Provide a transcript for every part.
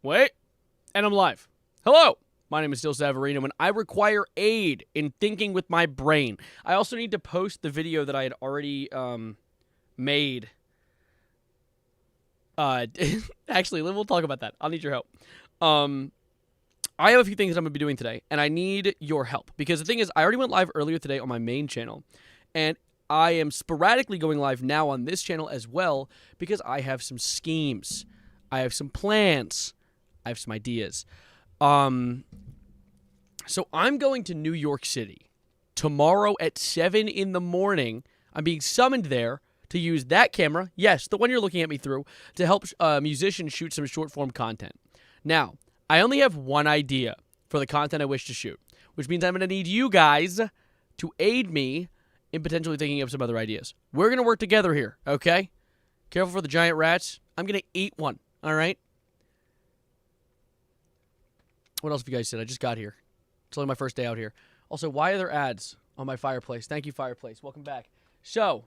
Wait. And I'm live. Hello. My name is Still Savarino, and I require aid in thinking with my brain. I also need to post the video that I had already made. Actually, we'll talk about that. I'll need your help. I have a few things that I'm going to be doing today, and I need your help. Because the thing is, I already went live earlier today on my main channel, and I am sporadically going live now on this channel as well because I have some schemes. I have some plans. I have some ideas. So I'm going to New York City tomorrow at 7 in the morning. I'm being summoned there to use that camera, yes, the one you're looking at me through, to help musicians shoot some short-form content. Now, I only have one idea for the content I wish to shoot, which means I'm going to need you guys to aid me in potentially thinking of some other ideas. We're going to work together here, okay? Careful for the giant rats. I'm going to eat one, all right? What else have you guys said? I just got here. It's only my first day out here. Also, why are there ads on my fireplace? Thank you, fireplace. Welcome back. So,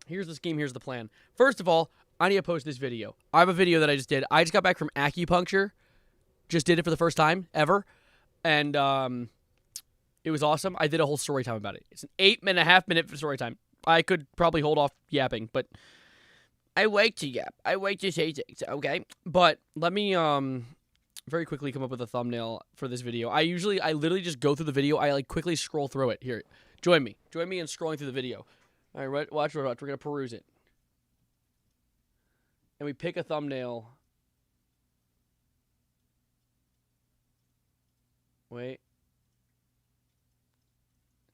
here's the scheme. Here's the plan. First of all, I need to post this video. I have a video that I just did. I just got back from acupuncture. Just did it for the first time ever. And it was awesome. I did a whole story time about it. It's an 8.5-minute story time. I could probably hold off yapping, but I like to yap. I like to say things, okay? But let me very quickly come up with a thumbnail for this video. I literally just go through the video. I like quickly scroll through it. Here, join me. Join me in scrolling through the video. All right, watch. We're going to peruse it. And we pick a thumbnail. Wait.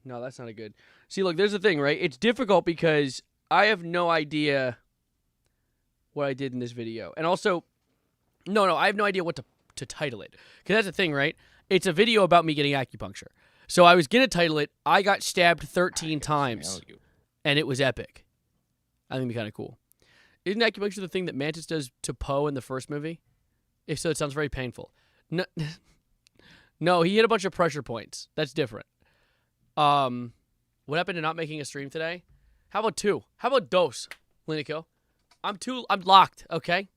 No, that's not a good. See, look, there's the thing, right? It's difficult because I have no idea what I did in this video. And also, no, I have no idea what to title it. Because that's the thing, right? It's a video about me getting acupuncture. So I was going to title it, I Got Stabbed 13 Times. And it was epic. I think it'd be kind of cool. Isn't acupuncture the thing that Mantis does to Poe in the first movie? If so, it sounds very painful. No, no, he hit a bunch of pressure points. That's different. What happened to not making a stream today? How about 2? How about dos, Linico? I'm locked, okay?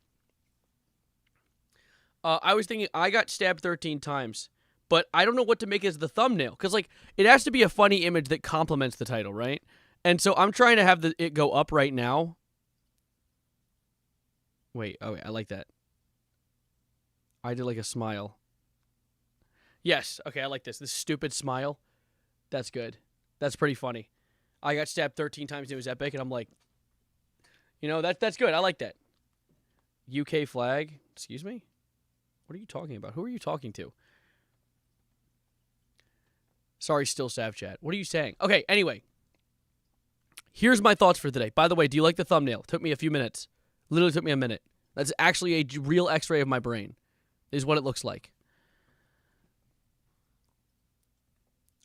I was thinking I got stabbed 13 times, but I don't know what to make as the thumbnail. Because, like, it has to be a funny image that complements the title, right? And so I'm trying to have it go up right now. Wait, oh, I like that. I did, like, a smile. Yes, okay, I like this. This stupid smile. That's good. That's pretty funny. I got stabbed 13 times. It was epic, and I'm like, you know, that's good. I like that. UK flag. Excuse me? What are you talking about? Who are you talking to? Sorry, still Sav chat. What are you saying? Okay, anyway. Here's my thoughts for today. By the way, do you like the thumbnail? It took me a few minutes. Literally took me a minute. That's actually a real x-ray of my brain. This is what it looks like.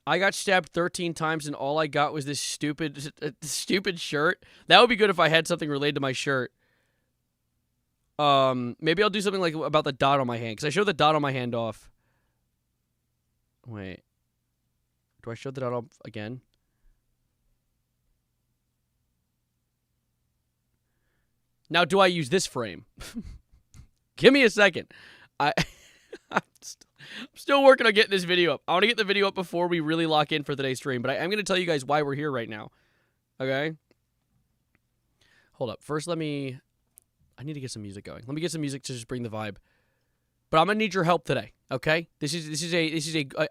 I got stabbed 13 times, and all I got was this stupid shirt. That would be good if I had something related to my shirt. Maybe I'll do something like about the dot on my hand, because I showed the dot on my hand off. Wait. Do I show the dot off again? Now, do I use this frame? Give me a second. I'm still working on getting this video up. I want to get the video up before we really lock in for today's stream, but I'm going to tell you guys why we're here right now. Okay? Hold up. First, I need to get some music going. Let me get some music to just bring the vibe. But I'm going to need your help today, okay?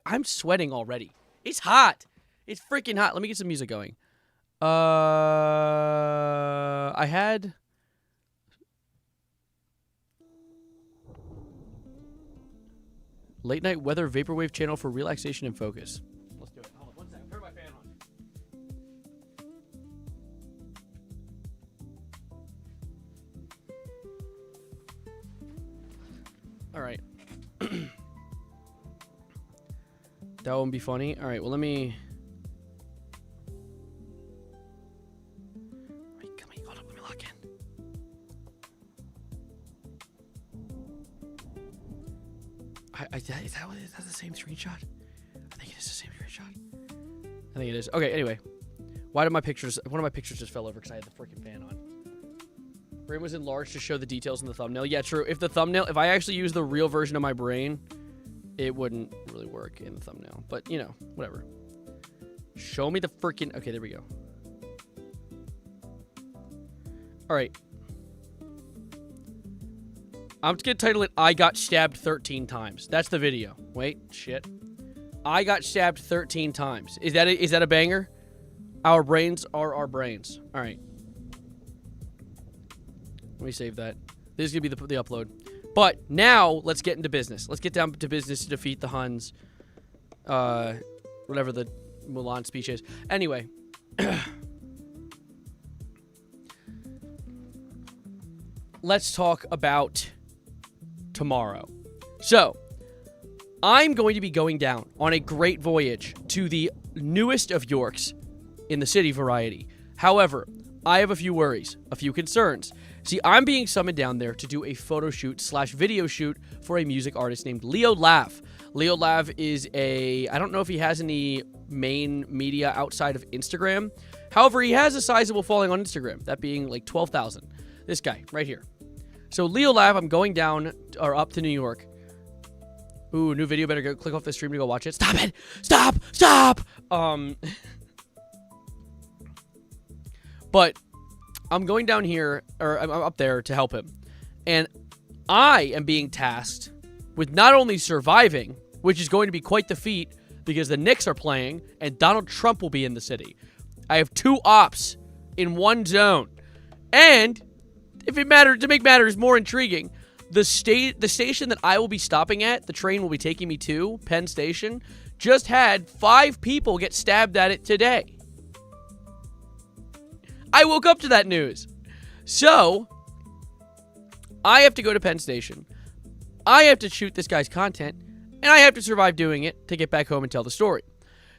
I'm sweating already. It's hot. It's freaking hot. Let me get some music going. I had late night weather vaporwave channel for relaxation and focus. Let's do it. Hold on 1 second. Turn my fan on. All right. That won't be funny. All right. Well, let me. Wait, hold up. Let me lock in. Is that the same screenshot? I think it is the same screenshot. I think it is. Okay, anyway. One of my pictures just fell over because I had the freaking fan on. Brain was enlarged to show the details in the thumbnail. Yeah, true. If I actually use the real version of my brain, it wouldn't really work in the thumbnail. But, you know, whatever. Show me the freaking... Okay, there we go. All right. I'm just going to title it, I Got Stabbed 13 Times. That's the video. Wait, shit. I got stabbed 13 times. Is that a banger? Our brains are our brains. All right. Let me save that. This is going to be the upload. But now, let's get into business. Let's get down to business to defeat the Huns. Whatever the Mulan speech is. Anyway. Let's talk about tomorrow. So, I'm going to be going down on a great voyage to the newest of Yorks in the city variety. However, I have a few worries, a few concerns. See, I'm being summoned down there to do a photo shoot / video shoot for a music artist named Leo Lav. Leo Lav is I don't know if he has any main media outside of Instagram. However, he has a sizable following on Instagram, that being like 12,000. This guy, right here. So, Leo Lav, I'm going down, or up to New York. Ooh, new video, better go click off the stream to go watch it. Stop it! Stop! Stop! But I'm going down here, or I'm up there to help him. And I am being tasked with not only surviving, which is going to be quite the feat, because the Knicks are playing, and Donald Trump will be in the city. I have 2 ops in one zone. And, if it matters, to make matters more intriguing, the station that I will be stopping at, the train will be taking me to, Penn Station, just had 5 people get stabbed at it today. I woke up to that news. So, I have to go to Penn Station. I have to shoot this guy's content. And I have to survive doing it to get back home and tell the story.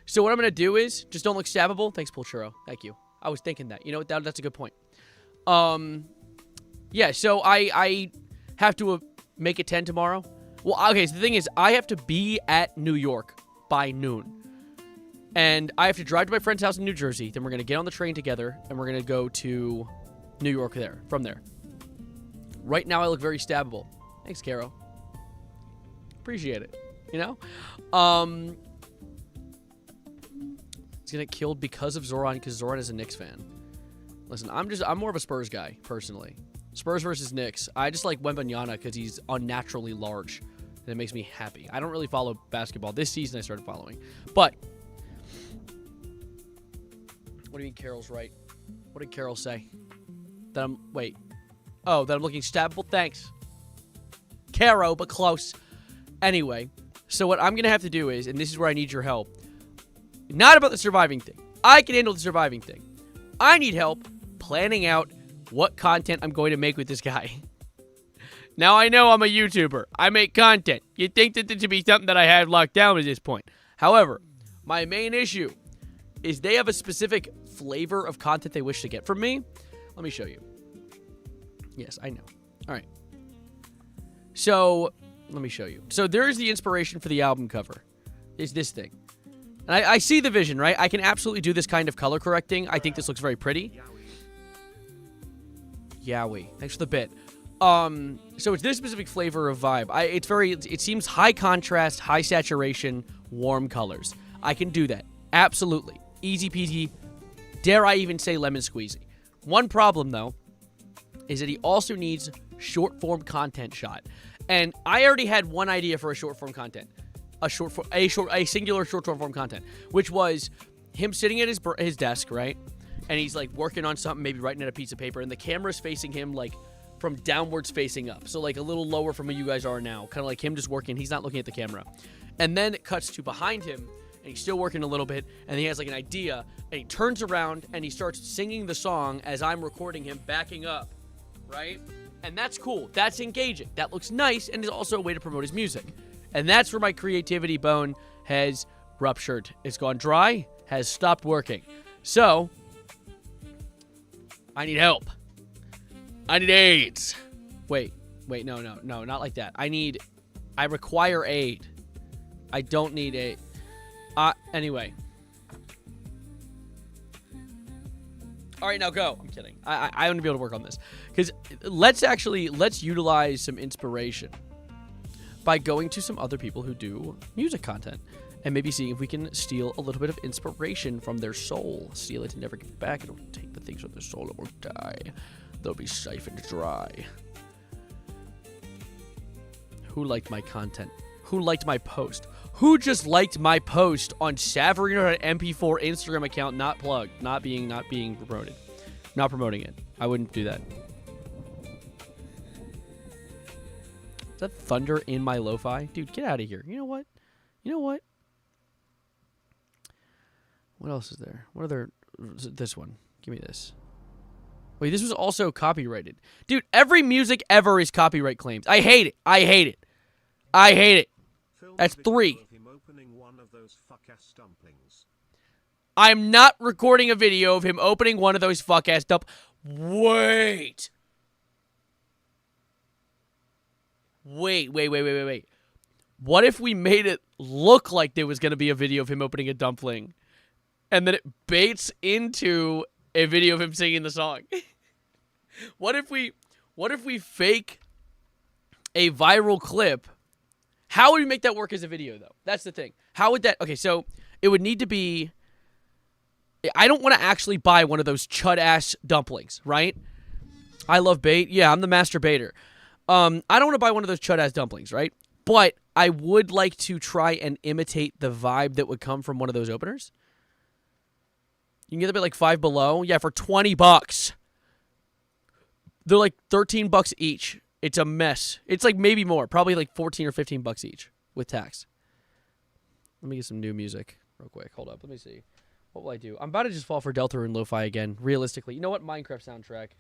So what I'm going to do is, just don't look stabbable. Thanks, Paul Churro. Thank you. I was thinking that. You know what? That's a good point. Yeah, so I have to make it 10 tomorrow. Well, okay, so the thing is, I have to be at New York by noon. And I have to drive to my friend's house in New Jersey. Then we're going to get on the train together, and we're going to go to New York from there. Right now, I look very stabbable. Thanks, Caro. Appreciate it. You know? He's going to get killed because of Zoran, because Zoran is a Knicks fan. Listen, I'm more of a Spurs guy, personally. Spurs versus Knicks. I just like Wembanyama because he's unnaturally large. And it makes me happy. I don't really follow basketball. This season, I started following. But... what do you mean Carol's right? What did Carol say? That I'm... wait. Oh, that I'm looking stabbable? Thanks. Caro, but close. Anyway, so what I'm going to have to do is, and this is where I need your help, not about the surviving thing. I can handle the surviving thing. I need help planning out what content I'm going to make with this guy. Now, I know I'm a YouTuber. I make content. You'd think that this would be something that I had locked down at this point. However, my main issue is they have a specific flavor of content they wish to get from me. Let me show you. Yes, I know. All right. So, let me show you. So, there's the inspiration for the album cover. Is this thing. And I see the vision, right? I can absolutely do this kind of color correcting. I think this looks very pretty. Yowie. Thanks for the bit. So, it's this specific flavor of vibe. It seems high contrast, high saturation, warm colors. I can do that. Absolutely. Easy peasy. Dare I even say lemon squeezy. One problem, though, is that he also needs short-form content shot. And I already had one idea for a short-form content. A singular short-form content. Which was him sitting at his desk, right? And he's, like, working on something, maybe writing at a piece of paper. And the camera's facing him, like, from downwards facing up. So, like, a little lower from where you guys are now. Kind of like him just working. He's not looking at the camera. And then it cuts to behind him. And he's still working a little bit, and he has like an idea, and he turns around and he starts singing the song as I'm recording him backing up, right? And that's cool. That's engaging. That looks nice, and is also a way to promote his music. And that's where my creativity bone has ruptured. It's gone dry, has stopped working. So, I need help. I need aids. Wait, no, not like that. I require aid. I don't need aid. Anyway. All right, now go. I'm kidding. I want to be able to work on this. Because let's utilize some inspiration by going to some other people who do music content and maybe seeing if we can steal a little bit of inspiration from their soul. Steal it and never give it back. It'll take the things from their soul. It will die. They'll be siphoned dry. Who liked my content? Who liked my post? Who just liked my post on Savarino.mp4 Instagram account, not plugged, not being promoted, not promoting it? I wouldn't do that. Is that thunder in my lo-fi? Dude, get out of here. You know what? You know what? What else is there? What other... This one. Give me this. Wait, this was also copyrighted. Dude, every music ever is copyright claims. I hate it. I hate it. I hate it. That's 3. I'm not recording a video of him opening one of those fuck-ass Wait. Wait. What if we made it look like there was going to be a video of him opening a dumpling, and then it baits into a video of him singing the song? What if we fake a viral clip? How would we make that work as a video, though? That's the thing. How would that... Okay, so it would need to be... I don't want to actually buy one of those chud-ass dumplings, right? I love bait. Yeah, I'm the master baiter. I don't want to buy one of those chud-ass dumplings, right? But I would like to try and imitate the vibe that would come from one of those openers. You can get them at like Five Below. Yeah, for $20. They're like $13 each. It's a mess. It's like maybe more. Probably like 14 or 15 bucks each with tax. Let me get some new music real quick. Hold up. Let me see. What will I do? I'm about to just fall for Delta and Lo-Fi again, realistically. You know what? Minecraft soundtrack.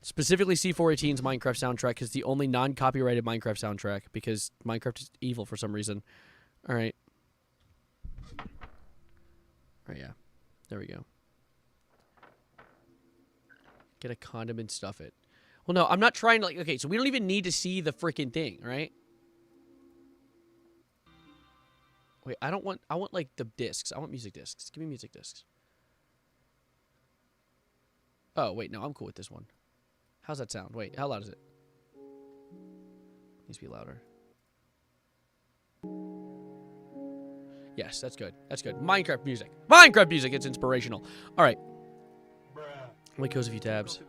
Specifically C418's Minecraft soundtrack because it's the only non-copyrighted Minecraft soundtrack because Minecraft is evil for some reason. All right. All right, yeah. There we go. Get a condom and stuff it. Well, no, I'm not trying to, like, okay, so we don't even need to see the freaking thing, right? Wait, I want, like, the discs. I want music discs. Give me music discs. Oh, wait, no, I'm cool with this one. How's that sound? Wait, how loud is it? Needs to be louder. Yes, that's good. That's good. Minecraft music. Minecraft music, it's inspirational. All right. Let me close a few tabs.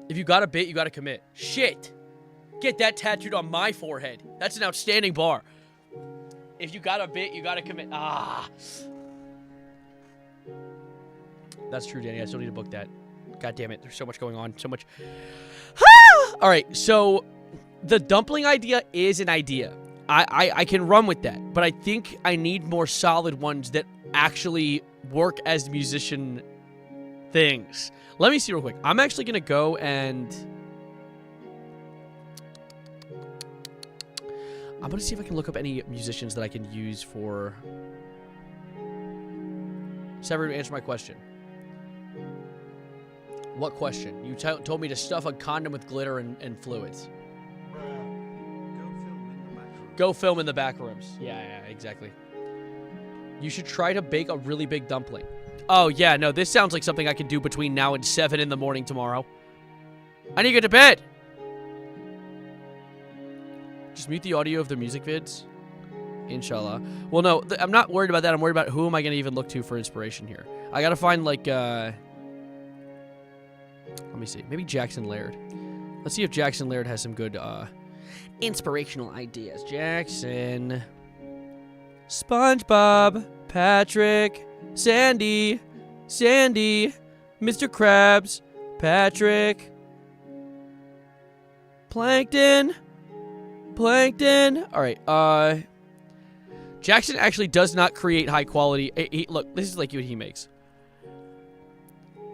If you got a bit, you got to commit. Shit. Get that tattooed on my forehead. That's an outstanding bar. If you got a bit, you got to commit. Ah. That's true, Danny. I still need to book that. God damn it. There's so much going on. So much. All right. So the dumpling idea is an idea. I can run with that. But I think I need more solid ones that actually work as musician things. Let me see real quick. I'm actually going to go and... I'm going to see if I can look up any musicians that I can use for... Severin, answer my question. What question? You told me to stuff a condom with glitter and fluids. Go film in the back rooms. Yeah, exactly. You should try to bake a really big dumpling. Oh, yeah, no, this sounds like something I can do between now and 7 in the morning tomorrow. I need to get to bed. Just mute the audio of the music vids. Inshallah. Well, no, I'm not worried about that. I'm worried about who am I going to even look to for inspiration here. I got to find, like, let me see. Maybe Jackson Laird. Let's see if Jackson Laird has some good, inspirational ideas. Jackson. SpongeBob. Patrick. Sandy. Mr. Krabs. Patrick. Plankton. Alright, Jackson actually does not create high quality. Look, this is like what he makes.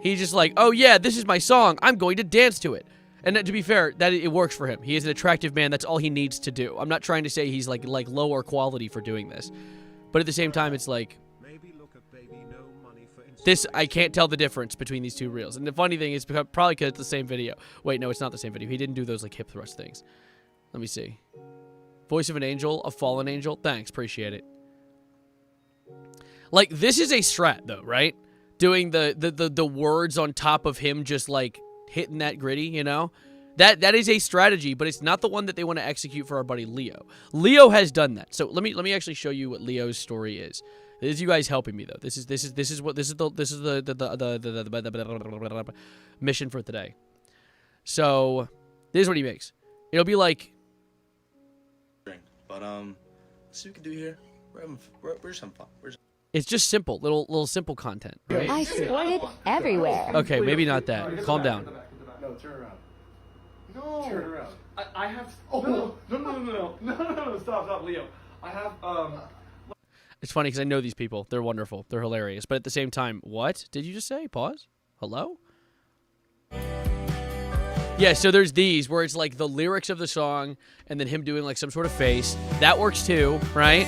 He's just like, oh yeah, this is my song. I'm going to dance to it. And to be fair, that it works for him. He is an attractive man. That's all he needs to do. I'm not trying to say he's like lower quality for doing this. But at the same time, it's like, this, I can't tell the difference between these two reels. And the funny thing is probably because it's the same video. Wait, no, it's not the same video. He didn't do those like hip thrust things. Let me see. Voice of an angel, a fallen angel. Thanks, appreciate it. Like, this is a strat, though, right? Doing the words on top of him just, like, hitting that gritty, you know? That is a strategy, but it's not the one that they want to execute for our buddy Leo. Leo has done that. So let me actually show you what Leo's story is. This is you guys helping me though. This is the mission for today. So this is what he makes. It'll be like, but let's see what we can do here. We're some fun. It's just simple, little simple content, right? I squirted everywhere. Okay, maybe not that. Calm down. No, turn around. No. Turn around. I have. Oh. No. Stop, Leo. I have. It's funny because I know these people. They're wonderful. They're hilarious. But at the same time, what did you just say? Pause. Hello? Yeah, so there's these where it's like the lyrics of the song and then him doing like some sort of face. That works too, right?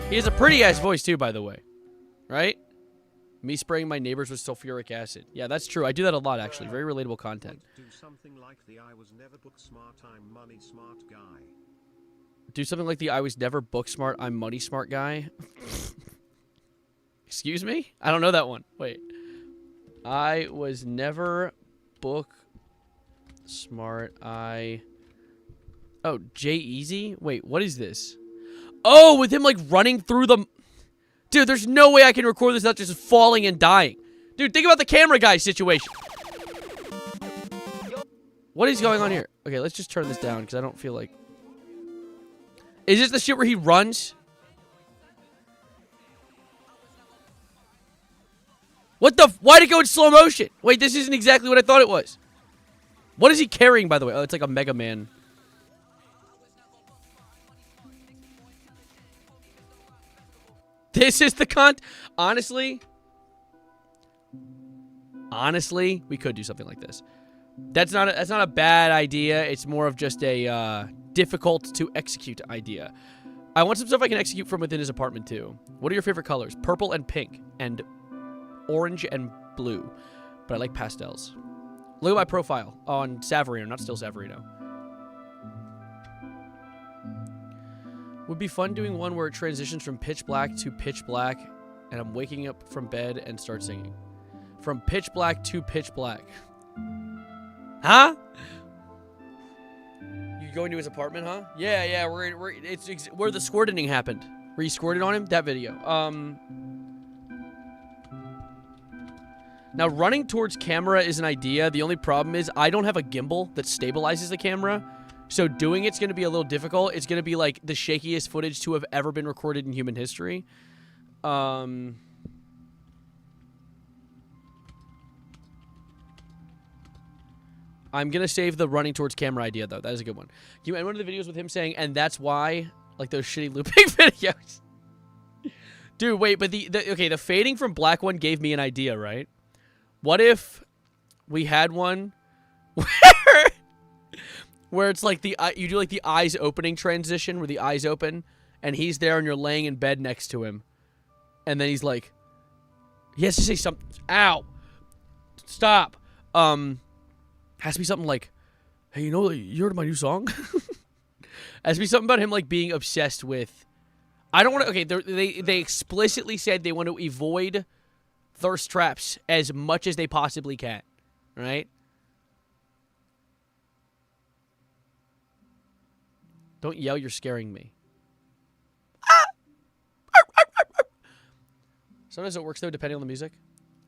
He has a pretty ass voice too, by the way. Right? Me spraying my neighbors with sulfuric acid. Yeah, that's true. I do that a lot, actually. Very relatable content. Do something like the I was never book smart, I'm money smart guy. Do something like the I was never book smart, I'm money smart guy. Excuse me? I don't know that one. Wait. I was never book smart, I... Oh, Jay-Easy? Wait, what is this? Oh, with him, like, running through the... Dude, there's no way I can record this without just falling and dying. Dude, think about the camera guy situation. What is going on here? Okay, let's just turn this down because I don't feel like... Is this the shit where he runs? What the... Why'd it go in slow motion? Wait, this isn't exactly what I thought it was. What is he carrying, by the way? Oh, it's like a Mega Man. This is the honestly, we could do something like this. That's not a bad idea. It's more of just a difficult to execute idea. I want some stuff I can execute from within his apartment too. What are your favorite colors? Purple and pink and orange and blue. But I like pastels. Look at my profile on Savarino, not still Savarino. Would be fun doing one where it transitions from pitch black to pitch black, and I'm waking up from bed and start singing. From pitch black to pitch black. Huh? You go into his apartment, huh? Yeah. It's where the squirting happened. Where you squirted on him? That video. Now running towards camera is an idea. The only problem is I don't have a gimbal that stabilizes the camera. So doing it's going to be a little difficult. It's going to be like the shakiest footage to have ever been recorded in human history. I'm going to save the running towards camera idea, though. That is a good one. You end one of the videos with him saying, and that's why, like those shitty looping videos. Dude, wait, but the fading from black one gave me an idea, right? What if we had one where it's like you do like the eyes opening transition where the eyes open and he's there and you're laying in bed next to him. And then he's like, he has to say something. Ow. Stop. Has to be something like, hey, you know, you heard my new song? Has to be something about him like being obsessed with. I don't want to. Okay, they explicitly said they want to avoid thirst traps as much as they possibly can. Right? Don't yell, you're scaring me. Sometimes it works, though, depending on the music.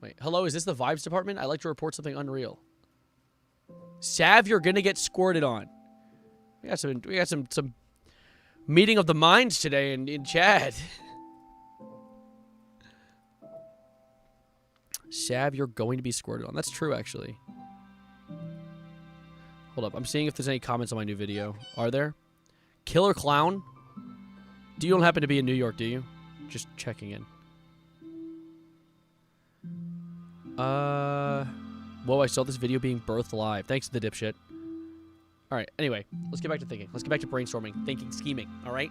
Wait, hello, is this the vibes department? I'd like to report something unreal. Sav, you're gonna get squirted on. We got some meeting of the minds today in chat. Sav, you're going to be squirted on. That's true, actually. Hold up, I'm seeing if there's any comments on my new video. Are there? Killer Clown? You don't happen to be in New York, do you? Just checking in. Whoa, I saw this video being birthed live. Thanks to the dipshit. Alright, anyway. Let's get back to thinking. Let's get back to brainstorming, thinking, scheming. Alright?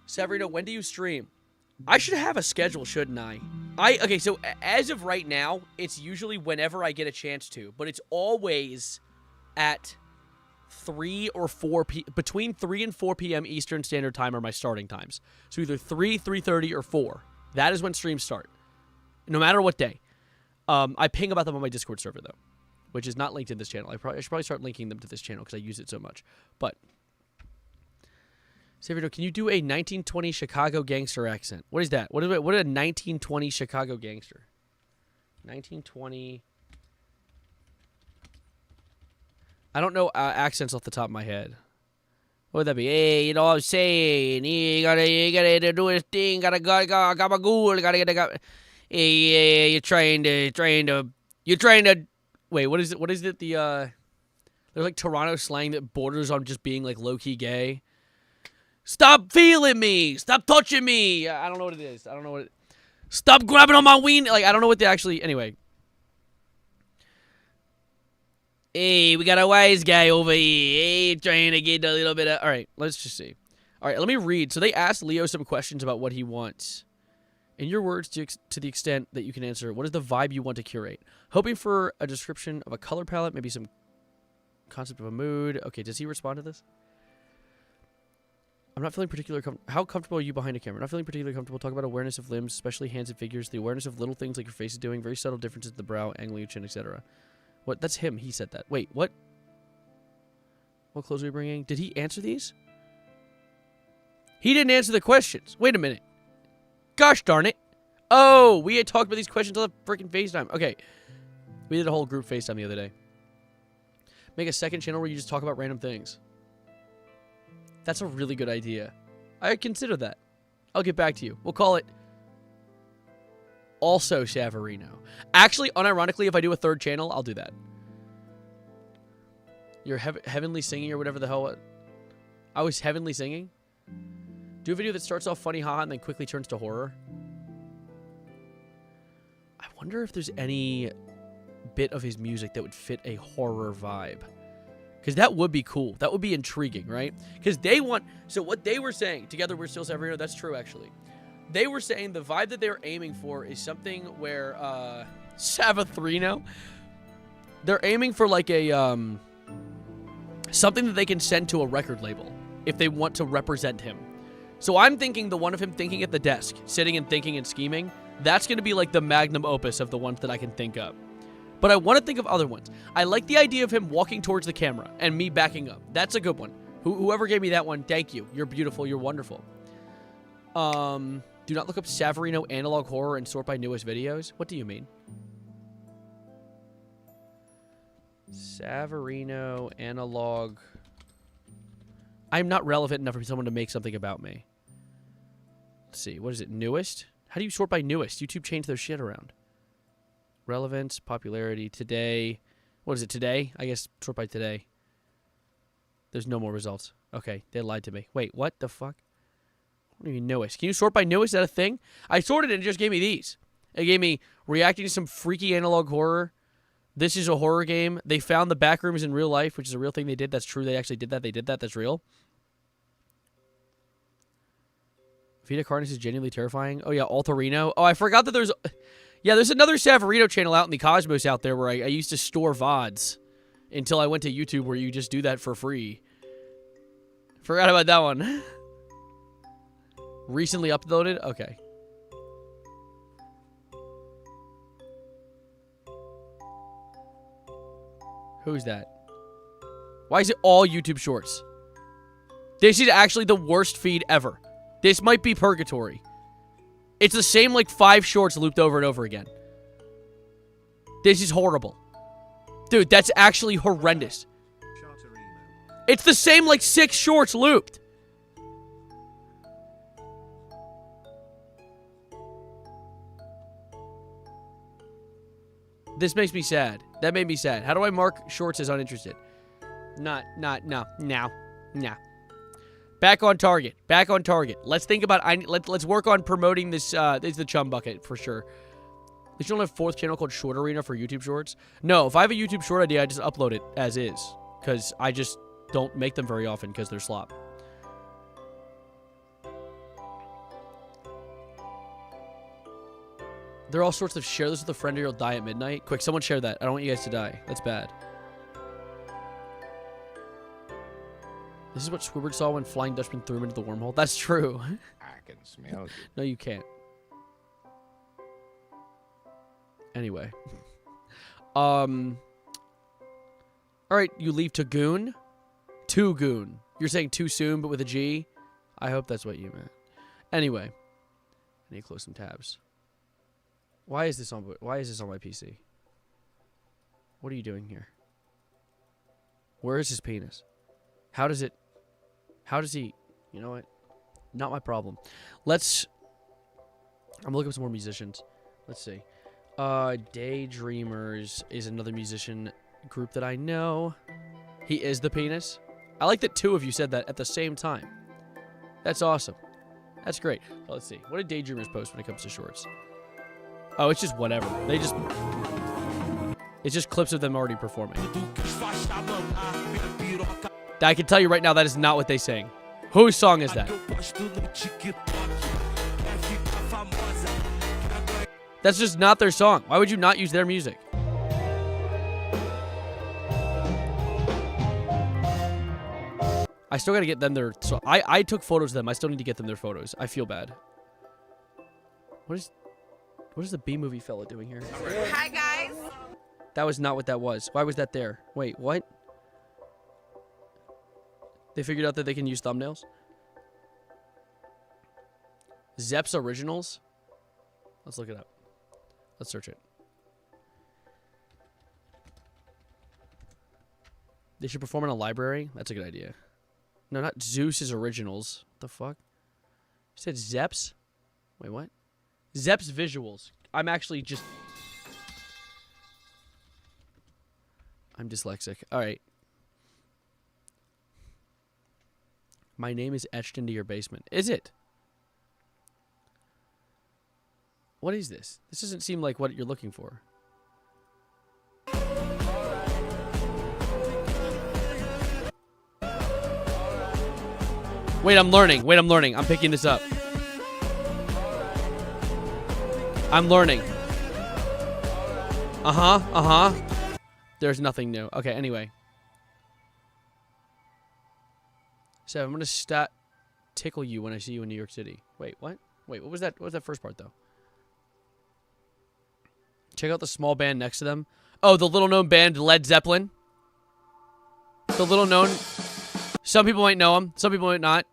Savarino, when do you stream? I should have a schedule, shouldn't I? Okay, so as of right now, it's usually whenever I get a chance to. But it's always at 3 or 4 between 3 and 4 p.m. Eastern Standard Time are my starting times. So either 3, 3:30, or 4. That is when streams start, no matter what day. I ping about them on my Discord server, though, which is not linked in this channel. I should probably start linking them to this channel because I use it so much. But, Xavier, can you do a 1920 Chicago gangster accent? What is that? What is a 1920 Chicago gangster? 1920... I don't know accents off the top of my head. What would that be? Hey, you know what I'm saying? You gotta do this thing. Gotta gabagool. Gotta. Hey, you're trying to. Wait, what is it? What is it? There's like Toronto slang that borders on just being like low key gay. Stop feeling me. Stop touching me. I don't know what it is. I don't know what. Stop grabbing on my ween. Like I don't know what they actually. Anyway. Hey, we got a wise guy over here. Hey, trying to get a little bit of... All right, let's just see. All right, let me read. So they asked Leo some questions about what he wants. In your words, to the extent that you can answer, what is the vibe you want to curate? Hoping for a description of a color palette, maybe some concept of a mood. Okay, does he respond to this? I'm not feeling particularly comfortable. How comfortable are you behind a camera? Not feeling particularly comfortable. Talk about awareness of limbs, especially hands and figures. The awareness of little things like your face is doing. Very subtle differences in the brow, angling your chin, etc. What? That's him. He said that. Wait, what? What clothes are we bringing? Did he answer these? He didn't answer the questions. Wait a minute. Gosh darn it. Oh, we had talked about these questions on the freaking FaceTime. Okay. We did a whole group FaceTime the other day. Make a second channel where you just talk about random things. That's a really good idea. I'd consider that. I'll get back to you. We'll call it Also Savarino. Actually, unironically, if I do a third channel, I'll do that. You're heavenly singing or whatever the hell. I was heavenly singing? Do a video that starts off funny, haha, and then quickly turns to horror. I wonder if there's any bit of his music that would fit a horror vibe. Because that would be cool. That would be intriguing, right? Because they want... So what they were saying, Together We're Still Savarino, that's true, actually. They were saying the vibe that they were aiming for is something where, Savathrino, they're aiming for like a, something that they can send to a record label if they want to represent him. So I'm thinking the one of him thinking at the desk, sitting and thinking and scheming, that's going to be like the magnum opus of the ones that I can think of. But I want to think of other ones. I like the idea of him walking towards the camera and me backing up. That's a good one. Whoever gave me that one, thank you. You're beautiful. You're wonderful. Do not look up Savarino analog horror and sort by newest videos. What do you mean? Savarino analog. I'm not relevant enough for someone to make something about me. Let's see. What is it? Newest? How do you sort by newest? YouTube changed their shit around. Relevance, popularity, today. What is it, today? I guess sort by today. There's no more results. Okay, they lied to me. Wait, what the fuck? What do you mean newest? Can you sort by newest? Is that a thing? I sorted it and it just gave me these. It gave me reacting to some freaky analog horror. This is a horror game. They found the back rooms in real life, which is a real thing they did. That's true. They actually did that. They did that. That's real. Vita Carnus is genuinely terrifying. Oh, yeah, Altarino. Oh, I forgot that there's... Yeah, there's another Savarino channel out in the cosmos out there where I used to store VODs until I went to YouTube where you just do that for free. Forgot about that one. Recently uploaded? Okay. Who's that? Why is it all YouTube shorts? This is actually the worst feed ever. This might be purgatory. It's the same, like, 5 shorts looped over and over again. This is horrible. Dude, that's actually horrendous. It's the same, like, 6 shorts looped. This makes me sad. That made me sad. How do I mark shorts as uninterested? No. Back on target. Back on target. Let's think about... Let's work on promoting this. This is the chum bucket, for sure. At least you don't have a 4th channel called Short Arena for YouTube Shorts. No, if I have a YouTube Short idea, I just upload it as is. Because I just don't make them very often because they're slop. There are all sorts of share this with a friend or you'll die at midnight. Quick, someone share that. I don't want you guys to die. That's bad. This is what Squidward saw when Flying Dutchman threw him into the wormhole. That's true. I can smell you. No, you can't. Anyway. All right, you leave to Goon. To Goon. You're saying too soon, but with a G. I hope that's what you meant. Anyway, I need to close some tabs. Why is this on my PC? What are you doing here? Where is his penis? How does he? You know what? Not my problem. I'm looking for some more musicians. Let's see. Daydreamers is another musician group that I know. He is the penis. I like that 2 of you said that at the same time. That's awesome. That's great. Well, let's see. What did Daydreamers post when it comes to shorts? Oh, it's just whatever. It's just clips of them already performing. I can tell you right now that is not what they sing. Whose song is that? That's just not their song. Why would you not use their music? I still gotta get them their... So I took photos of them. I still need to get them their photos. I feel bad. What is the B-movie fella doing here? Hi, guys. That was not what that was. Why was that there? Wait, what? They figured out that they can use thumbnails? Zepp's Originals? Let's look it up. Let's search it. They should perform in a library? That's a good idea. No, not Zeus's Originals. What the fuck? You said Zepp's? Wait, what? Zepp's Visuals. I'm actually just... I'm dyslexic. Alright. My name is etched into your basement. Is it? What is this? This doesn't seem like what you're looking for. Wait, I'm learning. I'm picking this up. I'm learning. There's nothing new. Okay, anyway. So I'm gonna tickle you when I see you in New York City. Wait, what? Wait, what was that? What was that first part though? Check out the small band next to them. Oh, the little known band Led Zeppelin. The little known. Some people might know them. Some people might not.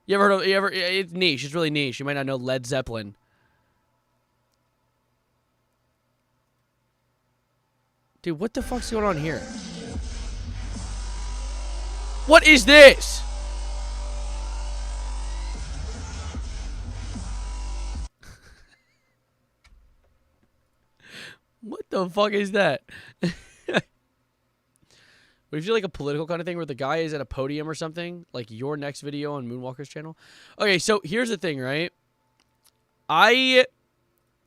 You ever heard of? It's niche. It's really niche. You might not know Led Zeppelin. Dude, what the fuck's going on here? What is this? What the fuck is that? Would you feel like a political kind of thing where the guy is at a podium or something? Like your next video on Moonwalker's channel? Okay, so here's the thing, right? Now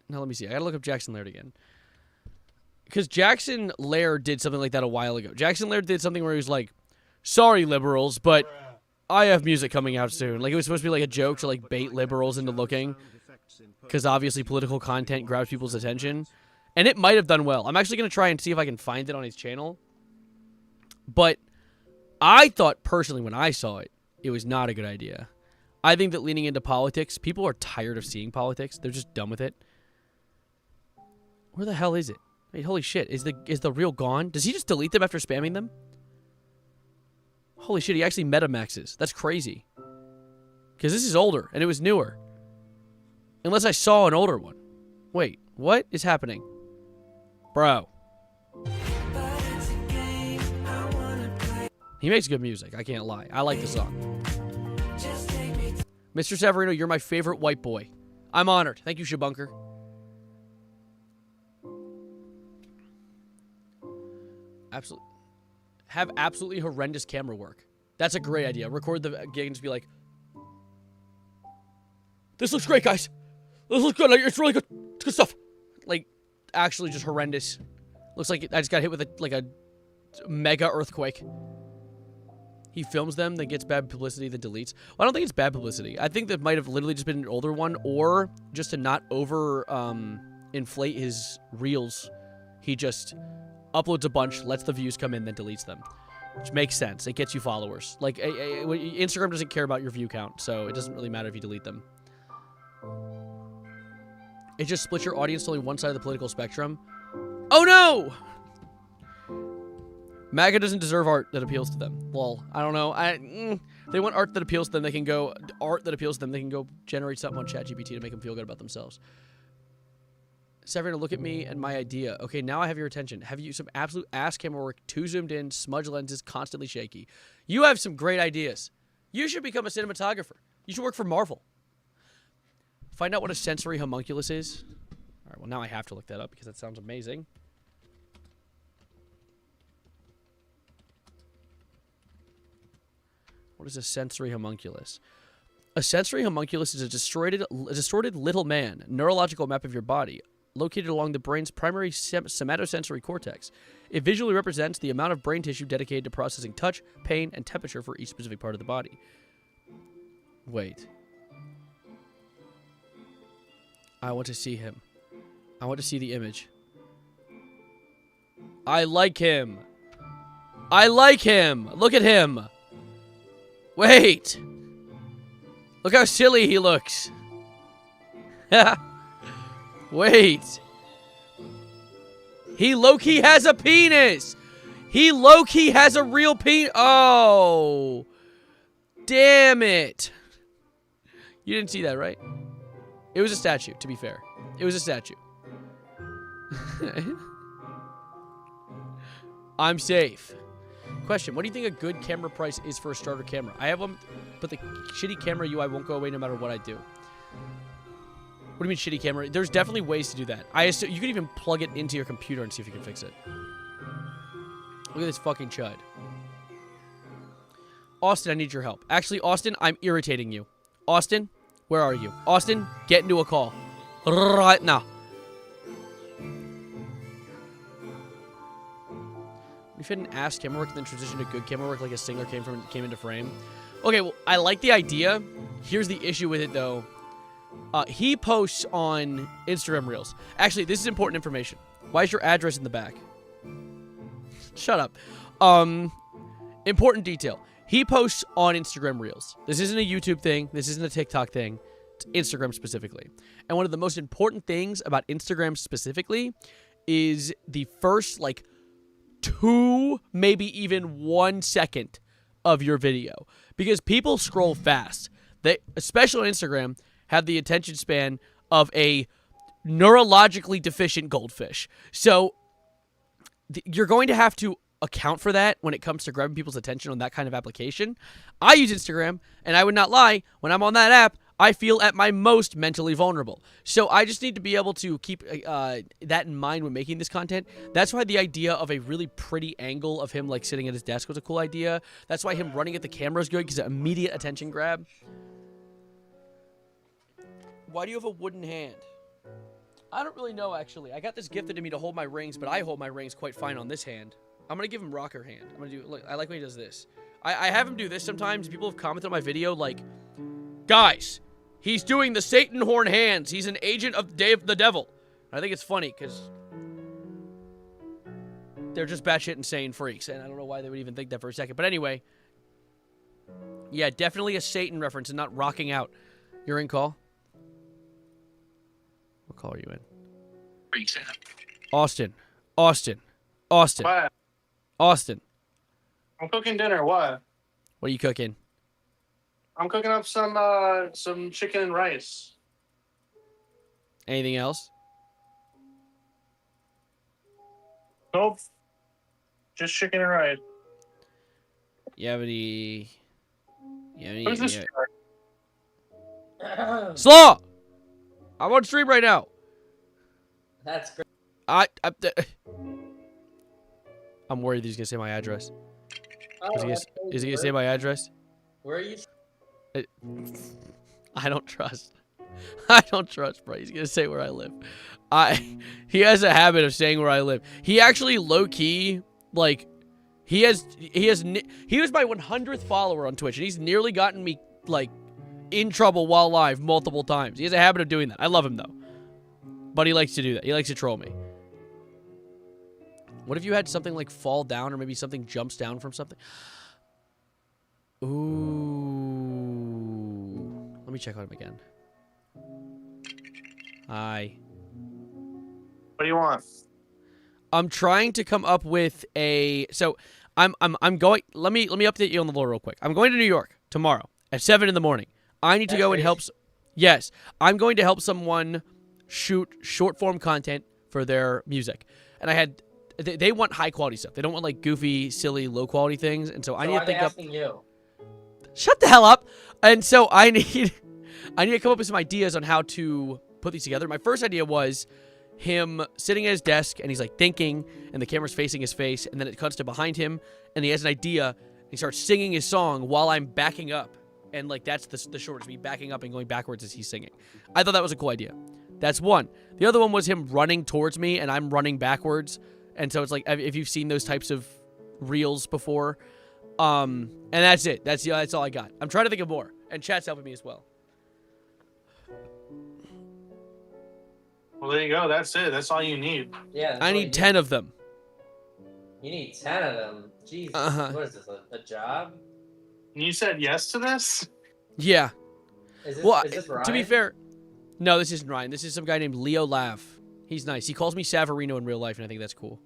let me see. I gotta look up Jackson Laird again. Because Jackson Laird did something like that a while ago. Jackson Laird did something where he was like, sorry, liberals, but I have music coming out soon. Like, it was supposed to be like a joke to like bait liberals into looking. Because obviously political content grabs people's attention. And it might have done well. I'm actually going to try and see if I can find it on his channel. But I thought personally when I saw it, it was not a good idea. I think that leaning into politics, people are tired of seeing politics. They're just done with it. Where the hell is it? Wait, holy shit. Is the reel gone? Does he just delete them after spamming them? Holy shit, he actually Metamaxes. That's crazy. Because this is older, and it was newer. Unless I saw an older one. Wait, what is happening? Bro. He makes good music, I can't lie. I like the song. Mr. Severino, you're my favorite white boy. I'm honored. Thank you, Shabunker. Absolutely. Have absolutely horrendous camera work. That's a great idea. Record the gig and just be like, this looks great, guys. This looks good. Like, it's really good. It's good stuff. Like, actually just horrendous. Looks like I just got hit with a mega earthquake. He films them, then gets bad publicity, then deletes. Well, I don't think it's bad publicity. I think that might have literally just been an older one, or just to not inflate his reels, he just uploads a bunch, lets the views come in, then deletes them. which makes sense. It gets you followers. Like, Instagram doesn't care about your view count, so it doesn't really matter if you delete them. It just splits your audience to only one side of the political spectrum. Oh no! MAGA doesn't deserve art that appeals to them. Well, I don't know. They want art that appeals to them. They can go generate something on ChatGPT to make them feel good about themselves. Severina, look at me and my idea. Okay, now I have your attention. Have you some absolute ass camera work, too zoomed in, smudge lenses, constantly shaky. You have some great ideas. You should become a cinematographer. You should work for Marvel. Find out what a sensory homunculus is. All right, well, now I have to look that up because that sounds amazing. What is a sensory homunculus? A sensory homunculus is a distorted little man, neurological map of your body, located along the brain's primary somatosensory cortex. It visually represents the amount of brain tissue dedicated to processing touch, pain, and temperature for each specific part of the body. Wait. I want to see him. I want to see the image. I like him. I like him. Look at him. Wait. Look how silly he looks. Wait. He low-key has a penis. He low-key has a real penis. Oh. Damn it. You didn't see that, right? It was a statue, to be fair. It was a statue. I'm safe. Question, what do you think a good camera price is for a starter camera? I have one, but the shitty camera UI won't go away no matter what I do. What do you mean shitty camera? There's definitely ways to do that. I assume you can even plug it into your computer and see if you can fix it. Look at this fucking chud. Austin, I need your help. Actually, Austin, I'm irritating you. Austin, where are you? Austin, get into a call. Right now. We fit an ass camera work and then transition to good camera work like a singer came into frame. Okay, well, I like the idea. Here's the issue with it, though. He posts on Instagram Reels. Actually, this is important information. Why is your address in the back? Shut up. Important detail. He posts on Instagram Reels. This isn't a YouTube thing. This isn't a TikTok thing. It's Instagram specifically. And one of the most important things about Instagram specifically is the first, 2, maybe even 1 second of your video. Because people scroll fast. They, especially on Instagram, have the attention span of a neurologically deficient goldfish. So you're going to have to account for that when it comes to grabbing people's attention on that kind of application. I use Instagram, and I would not lie, when I'm on that app, I feel at my most mentally vulnerable. So I just need to be able to keep that in mind when making this content. That's why the idea of a really pretty angle of him sitting at his desk was a cool idea. That's why him running at the camera is good, because it's an immediate attention grab. Why do you have a wooden hand? I don't really know, actually. I got this gifted to me to hold my rings, but I hold my rings quite fine on this hand. I'm going to give him rocker hand. I'm going to do, look, I like when he does this. I have him do this sometimes. People have commented on my video guys, he's doing the Satan horn hands. He's an agent of the devil. I think it's funny because they're just batshit insane freaks, and I don't know why they would even think that for a second. But anyway, yeah, definitely a Satan reference and not rocking out. You're in call? What call are you in? Austin. Austin. Austin. What? Austin. I'm cooking dinner. What? What are you cooking? I'm cooking up some chicken and rice. Anything else? Nope. Just chicken and rice. You have any... Who's this? Slaw! I'm on stream right now. That's great. I'm worried that he's gonna say my address. Oh, Is he gonna say my address? Where are you? I don't trust. I don't trust, bro. He's gonna say where I live. He has a habit of saying where I live. He actually low key he was my 100th follower on Twitch, and he's nearly gotten me in trouble while live multiple times. He has a habit of doing that. I love him though, but he likes to do that. He likes to troll me. What if you had something like fall down or maybe something jumps down from something? Ooh. Let me check on him again. Hi. What do you want? I'm trying to come up with a I'm going let me update you on the lore real quick. I'm going to New York tomorrow at 7 in the morning. I need to go and help Yes, I'm going to help someone shoot short form content for their music. And I had they want high quality stuff. They don't want like goofy, silly, low quality things. And so I need to think up you? Shut the hell up. And so I need to come up with some ideas on how to put these together. My first idea was him sitting at his desk and he's like thinking and the camera's facing his face and then it cuts to behind him and he has an idea and he starts singing his song while I'm backing up. And like that's the shortest, me backing up and going backwards as he's singing. I thought that was a cool idea. That's one. The other one was him running towards me and I'm running backwards. And so it's like if you've seen those types of reels before. And that's it. That's all I got. I'm trying to think of more. And chat's helping me as well. Well, there you go. That's it. That's all you need. Yeah. I need 10 of them. You need 10 of them. Jesus. What is this? A job? You said yes to this? Yeah. Is this, Well, is this Ryan? to be fair, no, this isn't Ryan. This is some guy named Leo Lav. He's nice. He calls me Savarino in real life, and I think that's cool.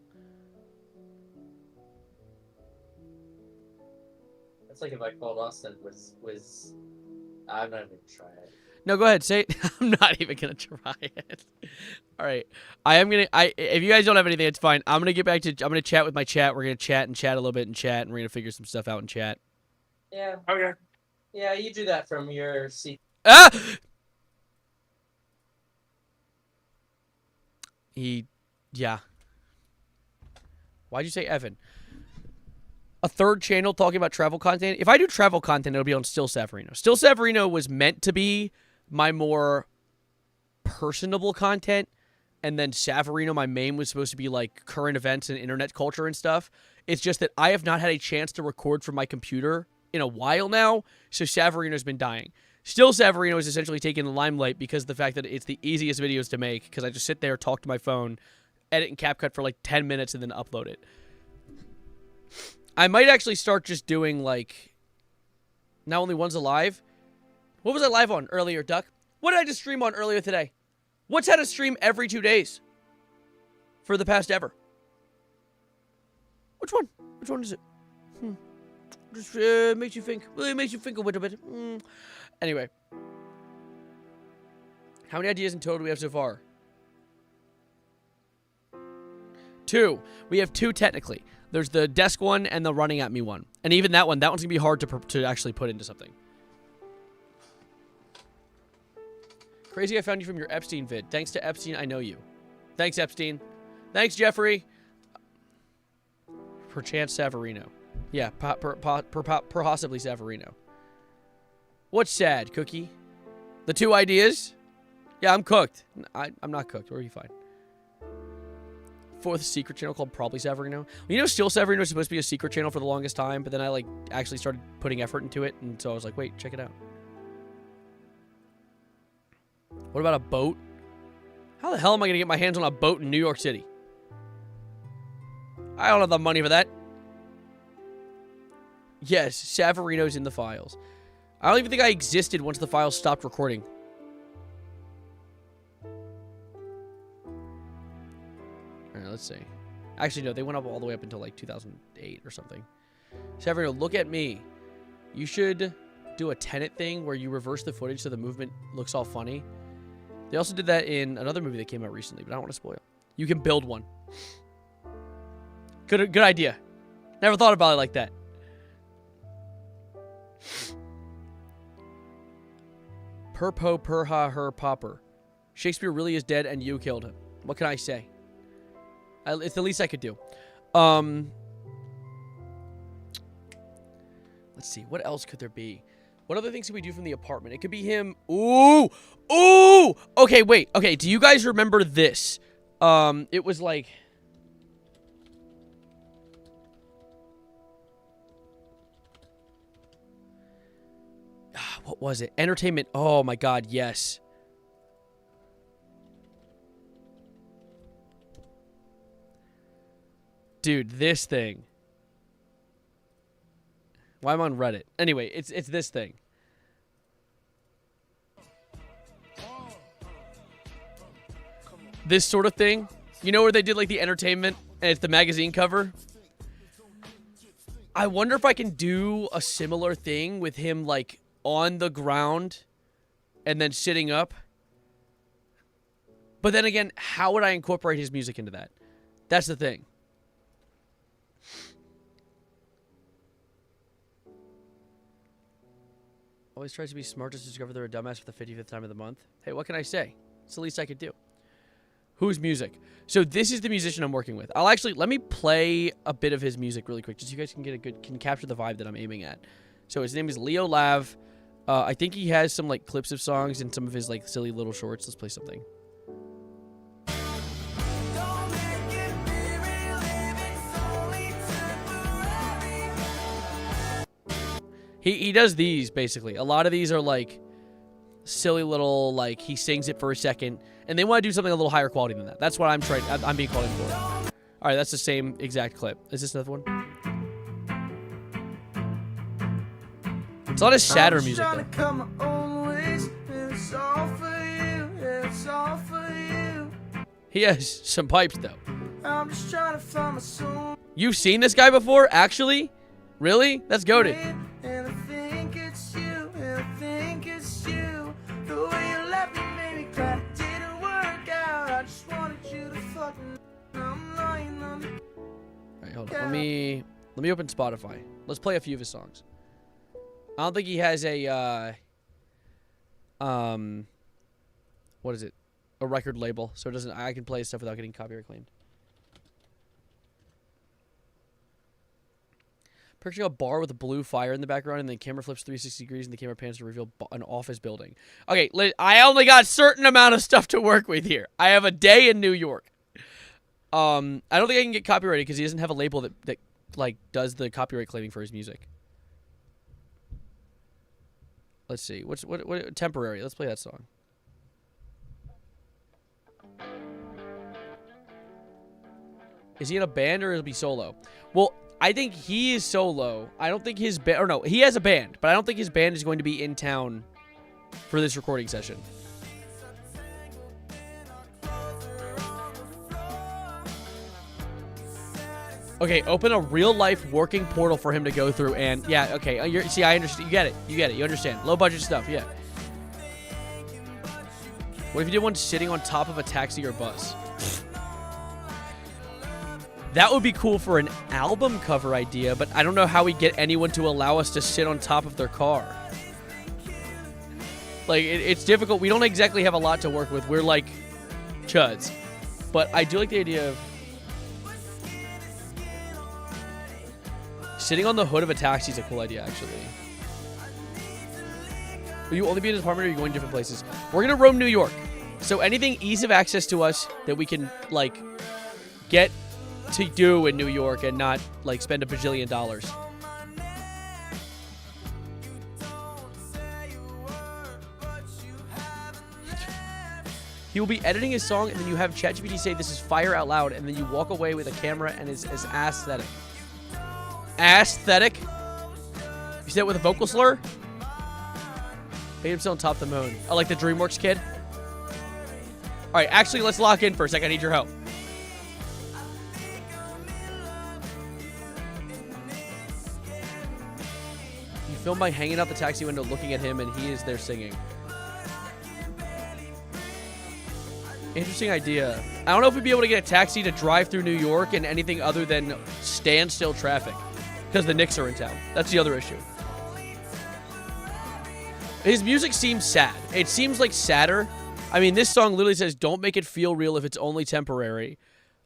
That's like if I called Austin was I'm not even gonna try it. No, go ahead. Say it. I'm not even going to try it. All right. If you guys don't have anything, it's fine. I'm going to chat with my chat. We're going to chat a little bit in chat, and we're going to figure some stuff out in chat. Yeah. Okay. Yeah, you do that from your seat. Ah! Yeah. Why'd you say Evan? A third channel talking about travel content? If I do travel content, it'll be on Still Savarino. Still Savarino was meant to be my more personable content, and then Savarino, my main, was supposed to be like current events and internet culture and stuff. It's just that I have not had a chance to record from my computer in a while now, so Savarino's been dying. Still Savarino is essentially taking the limelight because of the fact that it's the easiest videos to make, because I just sit there, talk to my phone, edit in CapCut for like 10 minutes, and then upload it. I might actually start just doing, like, Now Only One's Alive. What was I live on earlier, Duck? What did I just stream on earlier today? What's had a stream every 2 days for the past ever? Which one? Which one is it? Just makes you think. Well, it makes you think a little bit. Anyway. How many ideas in total do we have so far? 2. We have 2 technically. There's the desk one and the running at me one. And even that one's going to be hard to actually put into something. Crazy I found you from your Epstein vid. Thanks to Epstein, I know you. Thanks, Epstein. Thanks, Jeffrey. Perchance Savarino. Yeah, possibly Savarino. What's sad, Cookie? The 2 ideas? Yeah, I'm cooked. I'm not cooked. Where are you fine? 4th secret channel called Probably Savarino. You know, Still Savarino was supposed to be a secret channel for the longest time, but then I, like, actually started putting effort into it, and so I was like, wait, check it out. What about a boat? How the hell am I going to get my hands on a boat in New York City? I don't have the money for that. Yes, Savarino's in the files. I don't even think I existed once the files stopped recording. Alright, let's see. Actually, no, they went up all the way up until like 2008 or something. Savarino, look at me. You should do a Tenet thing where you reverse the footage so the movement looks all funny. They also did that in another movie that came out recently, but I don't want to spoil. You can build one. Good idea. Never thought about it like that. Perpo perha her popper. Shakespeare really is dead and you killed him. What can I say? It's the least I could do. Let's see. What else could there be? What other things could we do from the apartment? It could be him. Ooh! Ooh! Okay, wait. Okay, do you guys remember this? It was like... What was it? Entertainment. Oh my god, yes. Dude, this thing. Why am I on Reddit? Anyway, it's this thing. This sort of thing. You know where they did like the entertainment and it's the magazine cover? I wonder if I can do a similar thing with him like on the ground and then sitting up. But then again, how would I incorporate his music into that? That's the thing. Always tries to be smart just to discover they're a dumbass for the 55th time of the month. Hey, what can I say? It's the least I could do. Whose music? So this is the musician I'm working with. I'll actually, let me play a bit of his music really quick, just so you guys can get a good, can capture the vibe that I'm aiming at. So his name is Leo Lav. I think he has some like clips of songs and some of his like silly little shorts. Let's play something. He does these basically. A lot of these are like silly little, like he sings it for a second, and they want to do something a little higher quality than that. That's what I'm trying. I'm being called in for. All right, that's the same exact clip. Is this another one? It's a lot of sadder music though. He has some pipes though. You've seen this guy before, actually? Really? That's goated. Alright, hold on. Let me open Spotify. Let's play a few of his songs. I don't think he has a what is it? A record label, so it doesn't, I can play his stuff without getting copyright claimed. Picturing a bar with a blue fire in the background, and then the camera flips 360 degrees, and the camera pans to reveal an office building. Okay, I only got a certain amount of stuff to work with here. I have a day in New York. I don't think I can get copyrighted because he doesn't have a label that like does the copyright claiming for his music. Let's see. What temporary? Let's play that song. Is he in a band or is he solo? Well, I think he is solo. I don't think his band, or no, he has a band, but I don't think his band is going to be in town for this recording session. Okay, open a real-life working portal for him to go through, and yeah, okay. See, I understand. You get it. You get it. You understand. Low-budget stuff, yeah. What if you did one sitting on top of a taxi or bus? That would be cool for an album cover idea, but I don't know how we get anyone to allow us to sit on top of their car. Like, it's difficult. We don't exactly have a lot to work with. We're like chuds. But I do like the idea of sitting on the hood of a taxi is a cool idea, actually. Will you only be in his apartment, or are you going different places? We're going to roam New York. So anything ease of access to us that we can, like, get to do in New York and not, like, spend $1 bajillion. He will be editing his song, and then you have ChatGPT say this is fire out loud, and then you walk away with a camera and it's aesthetic. Aesthetic? You say it with a vocal slur? Made himself on top of the moon. I like the DreamWorks kid. Alright, actually, let's lock in for a second. I need your help. You film by hanging out the taxi window looking at him, and he is there singing. Interesting idea. I don't know if we'd be able to get a taxi to drive through New York in anything other than standstill traffic. Because the Knicks are in town. That's the other issue. His music seems sad. It seems like sadder. I mean, this song literally says, don't make it feel real if it's only temporary.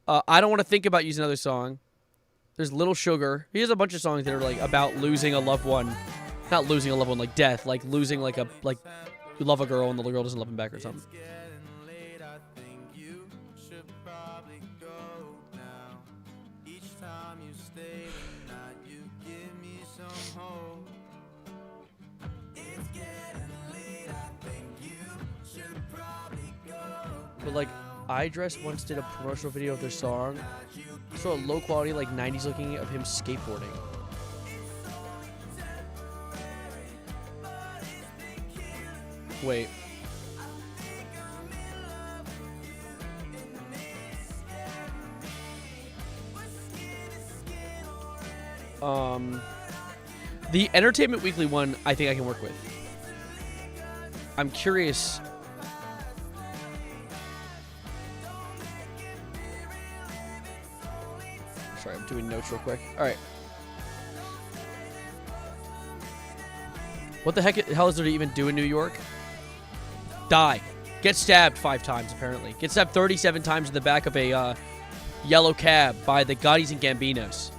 I don't want to think about using another song. There's Little Sugar. He has a bunch of songs that are like about losing a loved one. Not losing a loved one, like death. Like losing like you love a girl and the girl doesn't love him back or something. But like, iDress once did a promotional video of their song. So a low quality, like 90s looking of him skateboarding. Wait. The Entertainment Weekly one, I think I can work with. I'm curious. Sorry, I'm doing notes real quick. All right. What the hell is there to even do in New York? Die. Get stabbed 5 times, apparently. Get stabbed 37 times in the back of a yellow cab by the Gaudis and Gambinos.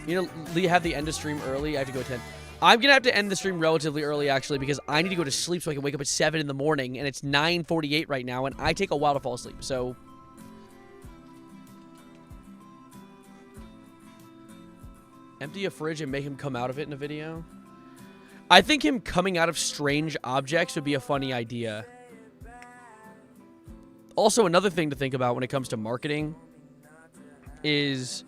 You know, have the end of stream early. I have to go 10. I'm going to have to end the stream relatively early, actually, because I need to go to sleep so I can wake up at 7 in the morning, and it's 9:48 right now, and I take a while to fall asleep, so... Empty a fridge and make him come out of it in a video? I think him coming out of strange objects would be a funny idea. Also, another thing to think about when it comes to marketing is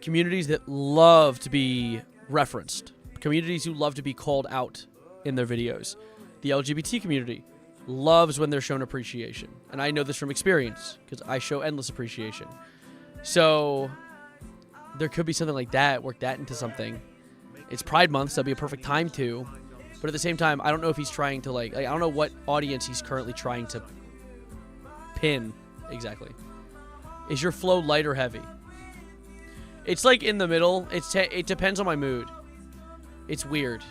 communities that love to be referenced. Communities who love to be called out in their videos. The LGBT community loves when they're shown appreciation. And I know this from experience, because I show endless appreciation. So, there could be something like that, work that into something. It's Pride Month, so that'd be a perfect time to. But at the same time, I don't know if he's trying to, like I don't know what audience he's currently trying to pin, exactly. Is your flow light or heavy? It's like in the middle. It depends on my mood. It's weird.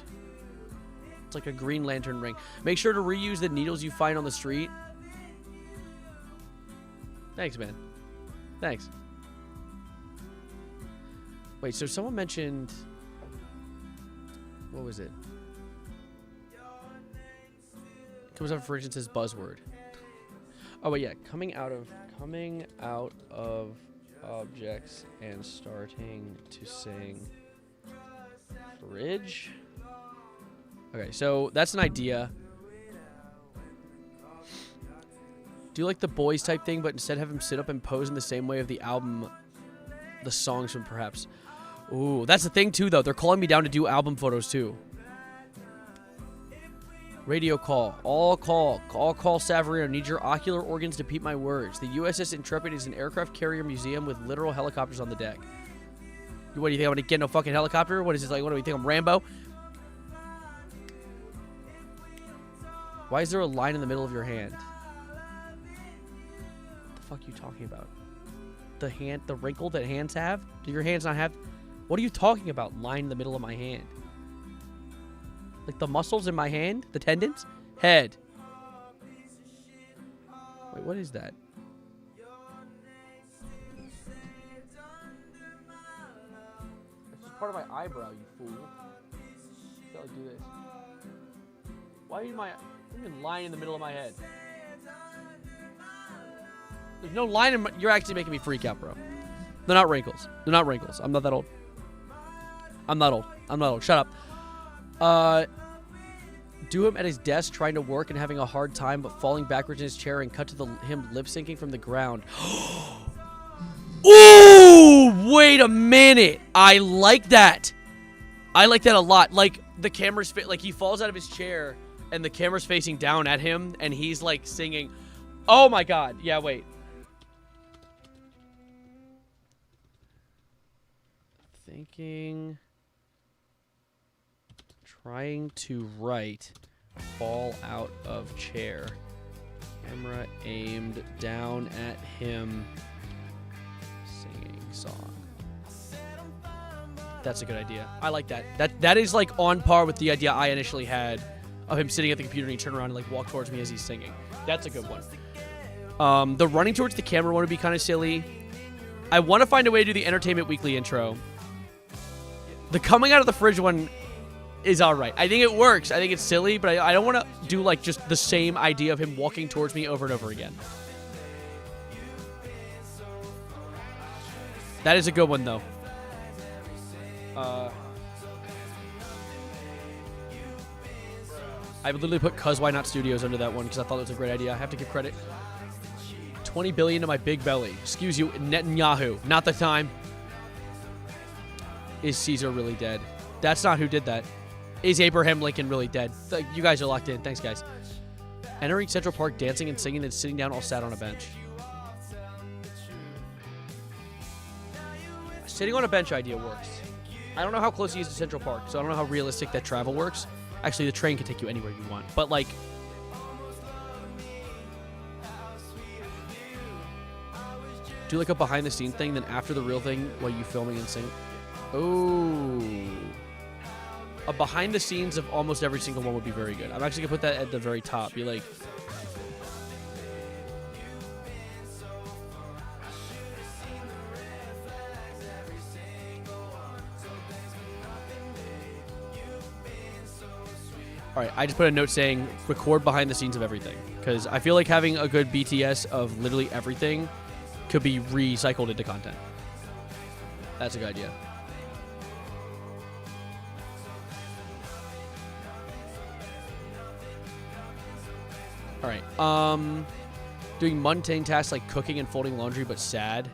It's like a Green Lantern ring. Make sure to reuse the needles you find on the street. Thanks, man. Thanks. Wait, so someone mentioned... What was it? Comes up, for instance, as buzzword. Oh, wait, yeah. Coming out of objects and starting to sing fridge. Okay, so that's an idea. Do like the boys type thing, but instead have him sit up and pose in the same way of the album, the songs from perhaps. Ooh, that's the thing too, though. They're calling me down to do album photos too. Radio call. All call Savarino. Need your ocular organs to peep my words. The USS Intrepid is an aircraft carrier museum with literal helicopters on the deck. What do you think? I'm gonna get no fucking helicopter? What is this like? What do you think? I'm Rambo? Why is there a line in the middle of your hand? What the fuck are you talking about? The wrinkle that hands have? Do your hands not have? What are you talking about? Line in the middle of my hand. Like the muscles in my hand? The tendons? Head. Wait, what is that? It's just part of my eyebrow, you fool. You gotta do this. Why is my even line in the middle of my head? There's no line in my... You're actually making me freak out, bro. They're not wrinkles. They're not wrinkles. I'm not that old. I'm not old. I'm not old. Shut up. Do him at his desk trying to work and having a hard time, but falling backwards in his chair and cut to him lip syncing from the ground. Ooh, wait a minute. I like that. I like that a lot. Like the camera's like he falls out of his chair and the camera's facing down at him and he's like singing. Oh my God. Yeah, wait. Thinking. Trying to write, fall out of chair. Camera aimed down at him, singing song. That's a good idea. I like that. That is like on par with the idea I initially had of him sitting at the computer and he turn around and like walk towards me as he's singing. That's a good one. The running towards the camera one would be kind of silly. I want to find a way to do the Entertainment Weekly intro. The coming out of the fridge one is alright. I think it works. I think it's silly, but I don't want to do like just the same idea of him walking towards me over and over again. That is a good one, though. I would literally put Cuz Why Not Studios under that one because I thought it was a great idea. I have to give credit. $20 billion to my big belly. Excuse you, Netanyahu. Not the time. Is Caesar really dead? That's not who did that. Is Abraham Lincoln really dead? You guys are locked in. Thanks, guys. Entering Central Park, dancing and singing, and sitting down all sat on a bench. Sitting on a bench idea works. I don't know how close he is to Central Park, so I don't know how realistic that travel works. Actually, the train can take you anywhere you want. But, like... do like a behind-the-scenes thing, then after the real thing, while you filming and singing. Oh... a behind the scenes of almost every single one would be very good. I'm actually gonna put that at the very top. Be like, all right, I just put a note saying record behind the scenes of everything, because I feel like having a good BTS of literally everything could be recycled into content. That's a good idea. All right. Doing mundane tasks like cooking and folding laundry, but sad.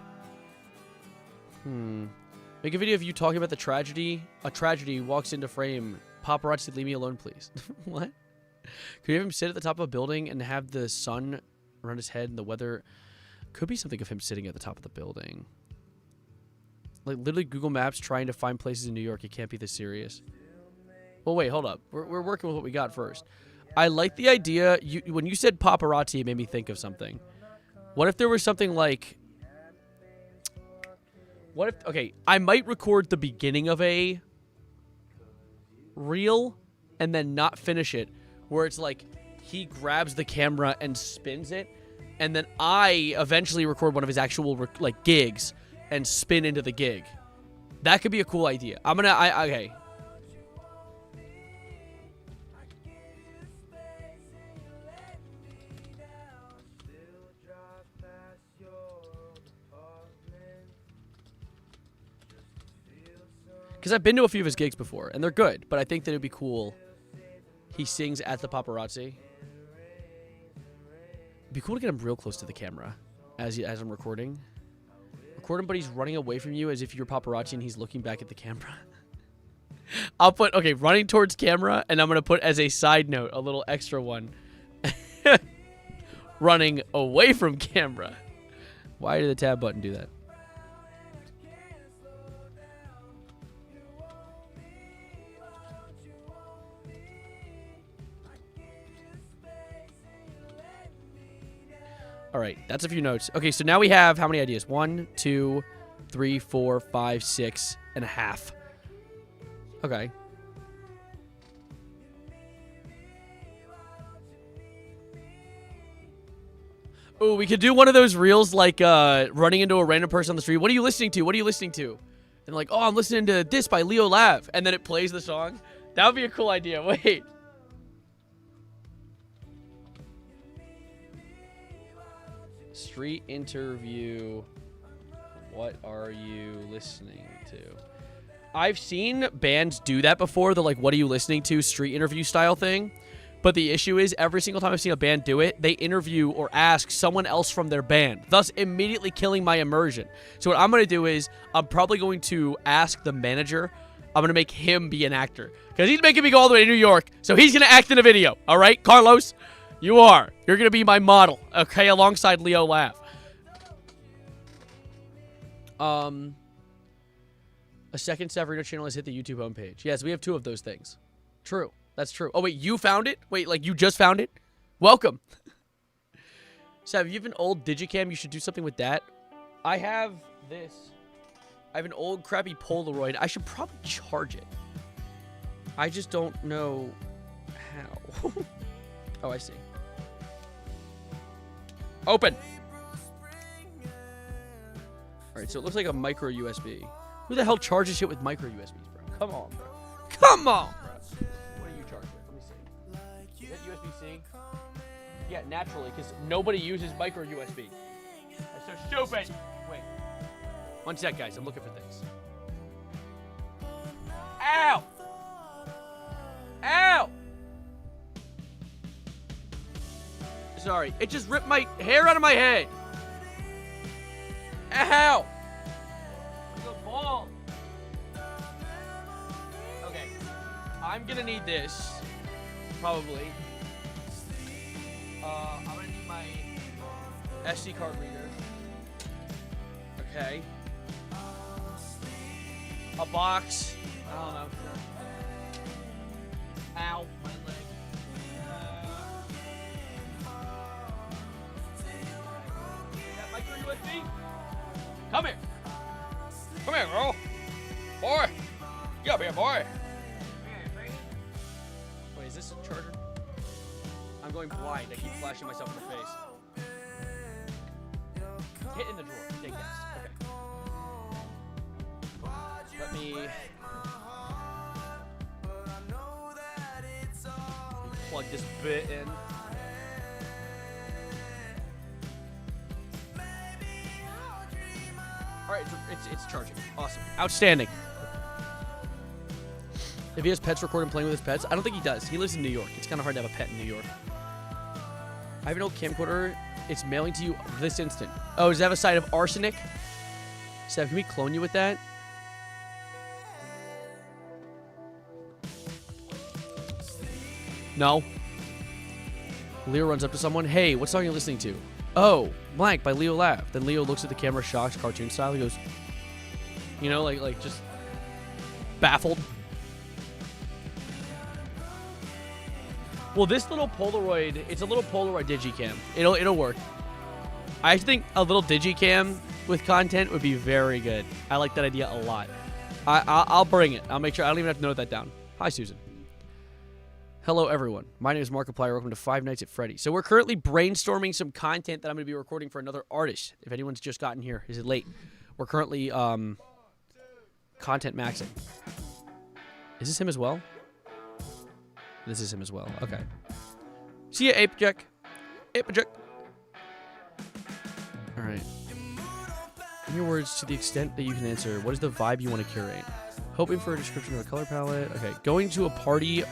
Make a video of you talking about the tragedy. A tragedy walks into frame. Paparazzi, leave me alone, please. What? Could you have him sit at the top of a building and have the sun around his head and the weather? Could be something of him sitting at the top of the building. Like literally Google Maps trying to find places in New York. It can't be this serious. Well, wait, hold up. We're working with what we got first. I like the idea. When you said paparazzi, it made me think of something. What if there was something like... what if... okay, I might record the beginning of a reel and then not finish it, where it's like he grabs the camera and spins it, and then I eventually record one of his actual like gigs and spin into the gig. That could be a cool idea. Okay. Because I've been to a few of his gigs before, and they're good, but I think that it would be cool. He sings at the paparazzi. It'd be cool to get him real close to the camera as I'm recording. Record him, but he's running away from you as if you're paparazzi and he's looking back at the camera. I'll put, okay, running towards camera, and I'm going to put as a side note, a little extra one. Running away from camera. Why did the tab button do that? All right, that's a few notes. Okay, so now we have how many ideas? 1, 2, 3, 4, 5, 6 and a half. Okay. Oh, we could do one of those reels like running into a random person on the street. What are you listening to? What are you listening to? And like, oh, I'm listening to this by Leo Lav. And then it plays the song. That would be a cool idea. Wait. Street interview. What are you listening to? I've seen bands do that before. The like, what are you listening to? Street interview style thing. But the issue is, every single time I've seen a band do it, they interview or ask someone else from their band, thus immediately killing my immersion. So what I'm going to do is, I'm probably going to ask the manager. I'm going to make him be an actor. Because he's making me go all the way to New York, so he's going to act in a video. All right, Carlos? You are. You're going to be my model, okay, alongside Leo Lav. A second Savarino channel has hit the YouTube homepage. Yes, we have 2 of those things. True. That's true. Oh, wait, you found it? Wait, like you just found it? Welcome. Sav, you have an old Digicam. You should do something with that. I have this. I have an old crappy Polaroid. I should probably charge it. I just don't know how. Oh, I see. Open. All right, so it looks like a micro USB. Who the hell charges shit with micro USBs, bro? Come on, bro. Come on, bro. What do you charge with? Let me see. Is that USB-C? Yeah, naturally, because nobody uses micro USB. That's so stupid. Wait. One sec, guys. I'm looking for things. Ow! Ow! Sorry, it just ripped my hair out of my head. Ow! The ball. Okay. I'm gonna need this. Probably. I'm gonna need my SD card reader. Okay. A box. I don't know. Ow, my leg. Got my USB. Come here. Come here, girl. Boy. Get up here, boy. Wait, is this a charger? I'm going blind. I keep flashing myself in the face. Get in the drawer. Take this. Okay. Let me plug this bit in. All right, it's charging. Awesome. Outstanding. If he has pets, record him playing with his pets. I don't think he does. He lives in New York. It's kind of hard to have a pet in New York. I have an old camcorder. It's mailing to you this instant. Oh, does it have a side of arsenic? Steph, can we clone you with that? No. Leo runs up to someone. Hey, what song are you listening to? Oh, blank by Leo Laugh. Then Leo looks at the camera, shocked, cartoon style. He goes, you know, like just baffled. Well, this little Polaroid, it's a little Polaroid digicam. It'll work. I think a little digicam with content would be very good. I like that idea a lot. I'll bring it. I'll make sure. I don't even have to note that down. Hi, Susan. Hello, everyone. My name is Markiplier. Welcome to Five Nights at Freddy's. So we're currently brainstorming some content that I'm going to be recording for another artist. If anyone's just gotten here, is it late? We're currently content maxing. Is this him as well? This is him as well. Okay. See ya, Ape Jack. Ape Jack. All right. In your words, to the extent that you can answer, what is the vibe you want to curate? Hoping for a description of a color palette. Okay. Going to a party.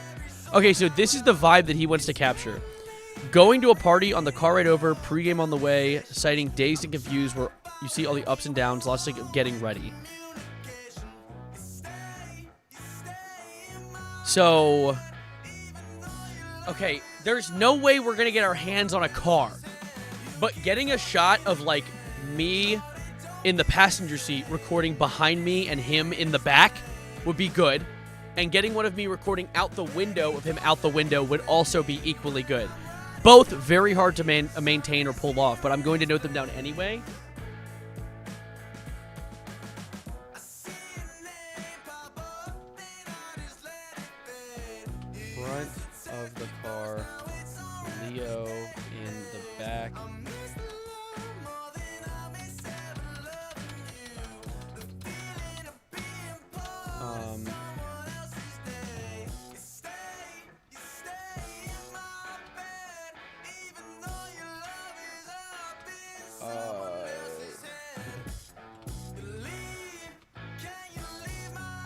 Okay, so this is the vibe that he wants to capture. Going to a party on the car ride over, pregame on the way, citing dazed and confused where you see all the ups and downs, lots of getting ready. So, okay, there's no way we're going to get our hands on a car. But getting a shot of, like, me in the passenger seat recording behind me and him in the back would be good. And getting one of me recording out the window of him out the window would also be equally good. Both very hard to maintain or pull off, but I'm going to note them down anyway. Front of the car, Leo in the back.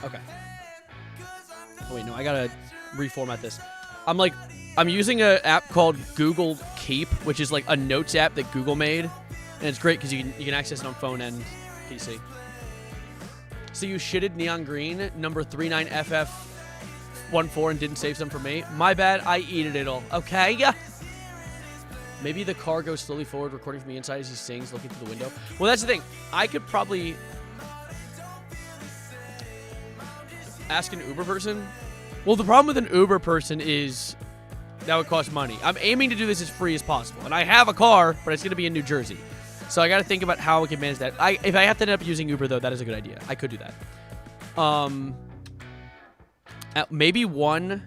Okay. Oh, wait, no, I gotta reformat this. I'm using an app called Google Keep, which is like a notes app that Google made, and it's great because you can access it on phone and PC. So you shitted neon green, number 39FF14, and didn't save some for me. My bad, I eated it all. Okay. Maybe the car goes slowly forward, recording from the inside as he sings, looking through the window. Well, that's the thing. I could probably ask an Uber person. Well, the problem with an Uber person is that would cost money. I'm aiming to do this as free as possible. And I have a car, but it's going to be in New Jersey. So I got to think about how I can manage that. If I have to end up using Uber, though, that is a good idea. I could do that. Maybe one.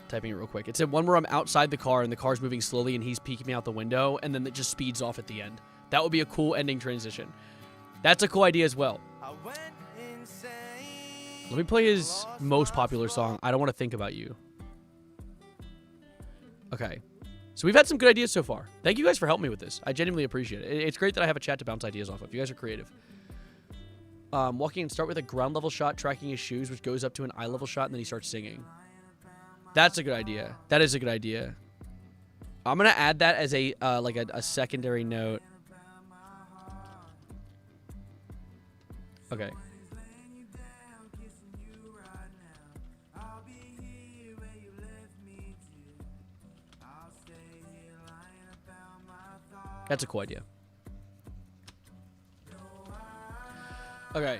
Typing it real quick. It said one where I'm outside the car and the car's moving slowly and he's peeking me out the window, and then it just speeds off at the end. That would be a cool ending transition. That's a cool idea as well. Let me play his most popular song, I Don't Want to Think About You. Okay. So we've had some good ideas so far. Thank you guys for helping me with this. I genuinely appreciate it. It's great that I have a chat to bounce ideas off of. You guys are creative. Walking and start with a ground level shot, tracking his shoes, which goes up to an eye level shot, and then he starts singing. That's a good idea. That is a good idea. I'm gonna add that as a like a secondary note. Okay. That's a cool idea. Okay.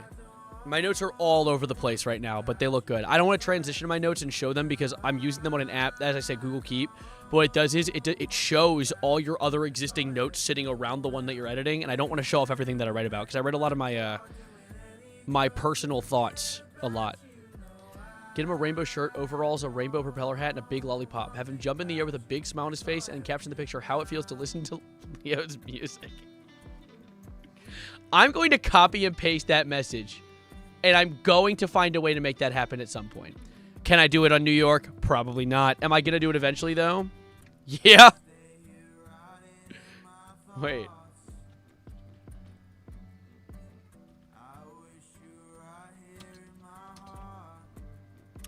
My notes are all over the place right now, but they look good. I don't want to transition my notes and show them because I'm using them on an app, as I said, Google Keep. But what it does is it shows all your other existing notes sitting around the one that you're editing, and I don't want to show off everything that I write about because I write a lot of my my personal thoughts a lot. Get him a rainbow shirt, overalls, a rainbow propeller hat, and a big lollipop. Have him jump in the air with a big smile on his face and caption the picture how it feels to listen to Leo's music. I'm going to copy and paste that message, and I'm going to find a way to make that happen at some point. Can I do it on New York? Probably not. Am I going to do it eventually, though? Yeah. Wait.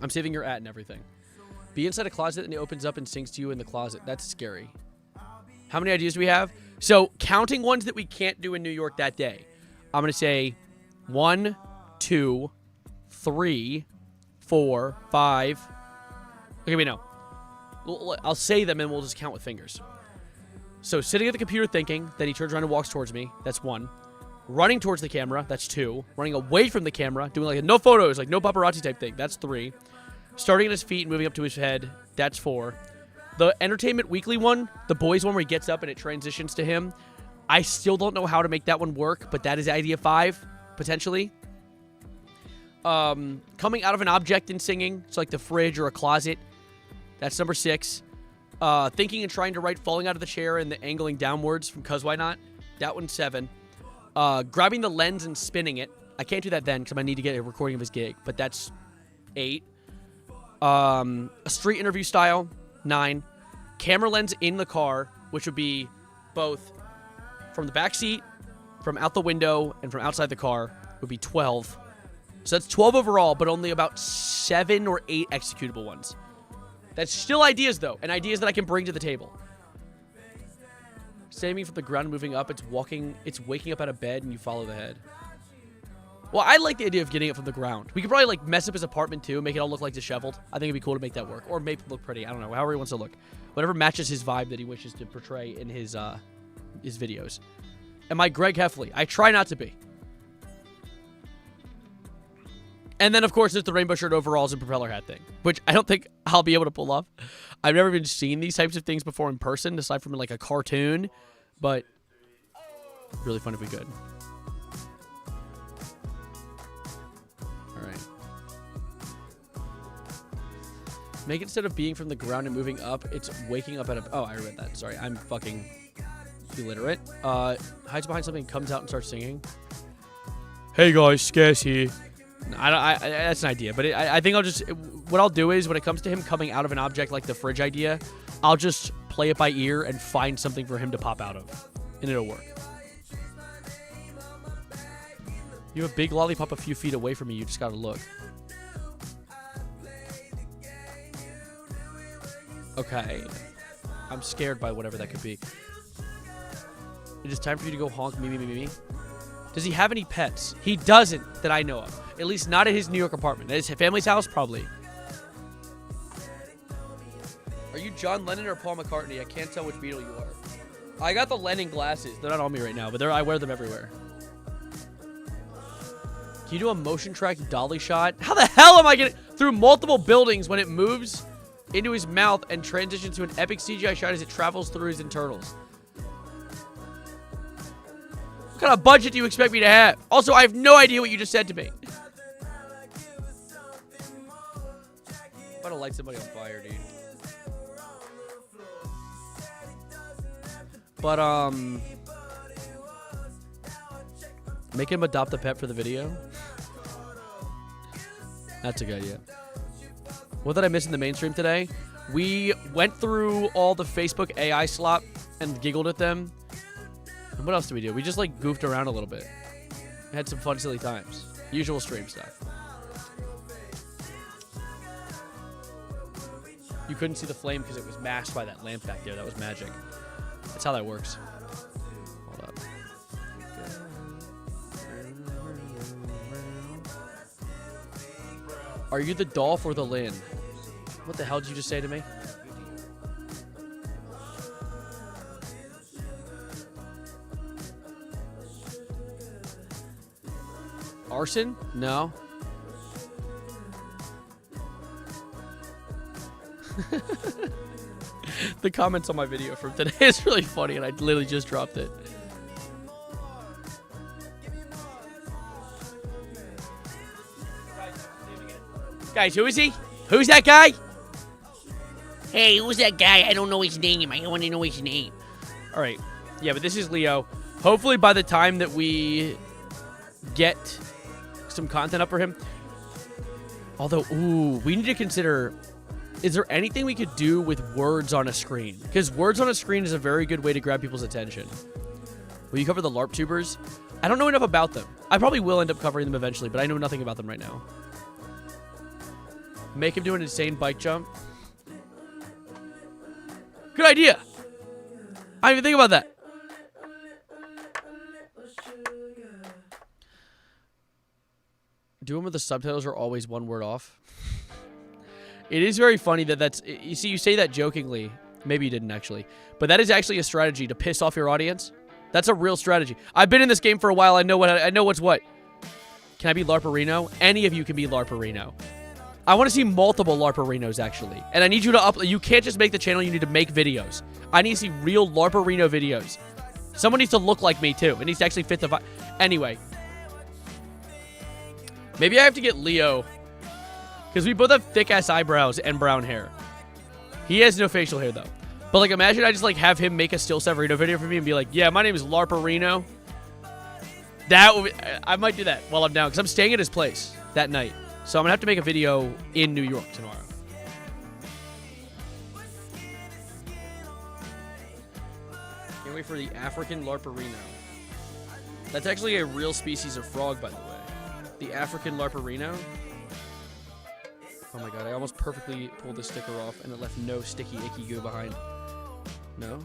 I'm saving your at and everything. Be inside a closet and it opens up and sings to you in the closet. That's scary. How many ideas do we have? So, counting ones that we can't do in New York that day. I'm going to say 1, 2, 3, 4, 5. Okay, wait, no. I'll say them and we'll just count with fingers. So, sitting at the computer thinking, then he turns around and walks towards me. That's 1. Running towards the camera. That's 2. Running away from the camera. Doing like a no photos, like no paparazzi type thing. That's 3. Starting at his feet and moving up to his head. That's 4. The Entertainment Weekly one, the boys one where he gets up and it transitions to him. I still don't know how to make that one work, but that is idea 5, potentially. Coming out of an object and singing, so like the fridge or a closet. That's number 6. Thinking and trying to write falling out of the chair and the angling downwards from Cuz Why Not. That one's 7. Grabbing the lens and spinning it. I can't do that then because I need to get a recording of his gig, but that's 8. A street interview style, 9. Camera lens in the car, which would be both from the back seat, from out the window, and from outside the car, would be 12. So that's 12 overall, but only about 7 or 8 executable ones. That's still ideas, though, and ideas that I can bring to the table. Saving from the ground and moving up, it's waking up out of bed and you follow the head. Well, I like the idea of getting it from the ground. We could probably like mess up his apartment too, make it all look like disheveled. I think it'd be cool to make that work. Or make it look pretty. I don't know. However he wants to look. Whatever matches his vibe that he wishes to portray in his videos. Am I Greg Heffley? I try not to be. And then, of course, there's the rainbow shirt, overalls, and propeller hat thing, which I don't think I'll be able to pull off. I've never even seen these types of things before in person, aside from like a cartoon, but really fun if we could. All right. Make it instead of being from the ground and moving up, it's waking up at a... Oh, I read that. Sorry, I'm fucking illiterate. Hides behind something, comes out and starts singing. Hey guys, Scass here. That's an idea, but I think I'll just... What I'll do is, when it comes to him coming out of an object like the fridge idea, I'll just play it by ear and find something for him to pop out of. And it'll work. You have a big lollipop a few feet away from me. You just gotta look. Okay. I'm scared by whatever that could be. It is time for you to go honk me. Does he have any pets? He doesn't, that I know of. At least not at his New York apartment. At his family's house, probably. Are you John Lennon or Paul McCartney? I can't tell which Beatle you are. I got the Lennon glasses. They're not on me right now, but I wear them everywhere. Can you do a motion track dolly shot? How the hell am I getting through multiple buildings when it moves into his mouth and transitions to an epic CGI shot as it travels through his internals? What kind of budget do you expect me to have? Also, I have no idea what you just said to me. I'm about to light somebody on fire, dude. But, make him adopt a pet for the video. That's a good idea. What did I miss in the mainstream today? We went through all the Facebook AI slop and giggled at them. And what else did we do? We just, like, goofed around a little bit. Had some fun, silly times. Usual stream stuff. You couldn't see the flame because it was masked by that lamp back there. That was magic. That's how that works. Hold up. Are you the Dolph or the Lin? What the hell did you just say to me? Arson? No. The comments on my video from today is really funny, and I literally just dropped it. Guys, who is he? Who's that guy? Hey, who's that guy? I don't know his name. I want to know his name. All right. Yeah, but this is Leo. Hopefully by the time that we get some content up for him. Although, ooh, we need to consider, is there anything we could do with words on a screen? Because words on a screen is a very good way to grab people's attention. Will you cover the LARP tubers? I don't know enough about them. I probably will end up covering them eventually, but I know nothing about them right now. Make him do an insane bike jump. Good idea. I didn't even think about that. Do them with the subtitles are always one word off. It is very funny that that's... You see, you say that jokingly. Maybe you didn't actually. But that is actually a strategy to piss off your audience. That's a real strategy. I've been in this game for a while. I know what's what. Can I be LARPerino? Any of you can be LARPerino. I want to see multiple LARPerinos, actually. And I need you to upload... You can't just make the channel. You need to make videos. I need to see real LARPerino videos. Someone needs to look like me, too. It needs to actually fit the vibe. Anyway. Maybe I have to get Leo. Because we both have thick-ass eyebrows and brown hair. He has no facial hair, though. But, like, imagine I just, like, have him make a Still Severino video for me and be like, yeah, my name is LARPerino. That would be... I might do that while I'm down. Because I'm staying at his place that night. So I'm going to have to make a video in New York tomorrow. Can't wait for the African LARPerino. That's actually a real species of frog, by the way. The African LARPerino. Oh my god, I almost perfectly pulled the sticker off and it left no sticky, icky goo behind. No?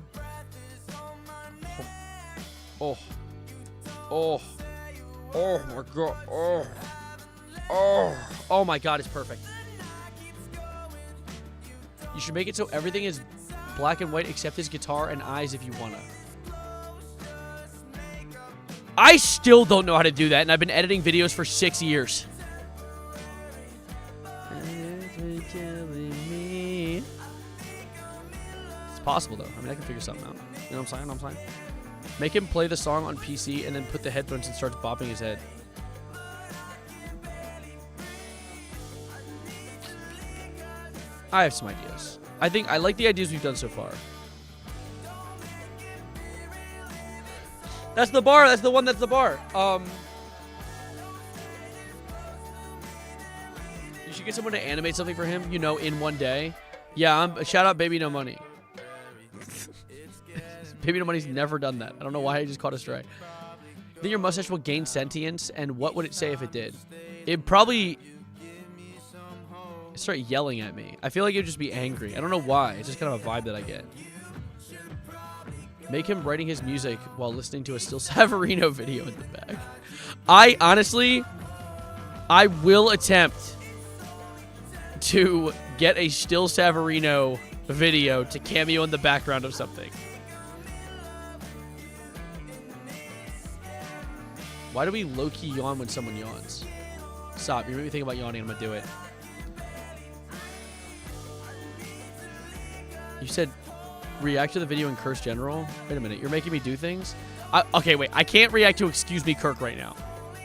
Oh. Oh. Oh my god. Oh. Oh. Oh my god, it's perfect. You should make it so everything is black and white except his guitar and eyes if you wanna. I still don't know how to do that, and I've been editing videos for 6 years. It's possible, though. I mean, I can figure something out. You know what I'm saying? Make him play the song on PC and then put the headphones and starts bopping his head. I have some ideas. I like the ideas we've done so far. That's the bar. That's the one that's the bar. You should get someone to animate something for him, you know, in one day. Yeah, shout out Baby No Money. Baby No Money's never done that. I don't know why I just caught a stray. Then your mustache will gain sentience, and what would it say if it did? It'd probably start yelling at me. I feel like it'd just be angry. I don't know why. It's just kind of a vibe that I get. Make him writing his music while listening to a Still Severino video in the back. I will attempt to get a Still Severino video to cameo in the background of something. Why do we low-key yawn when someone yawns? Stop. You made me think about yawning. I'm going to do it. You said react to the video and curse general? Wait a minute. You're making me do things? Okay, wait. I can't react to Excuse Me Kirk right now.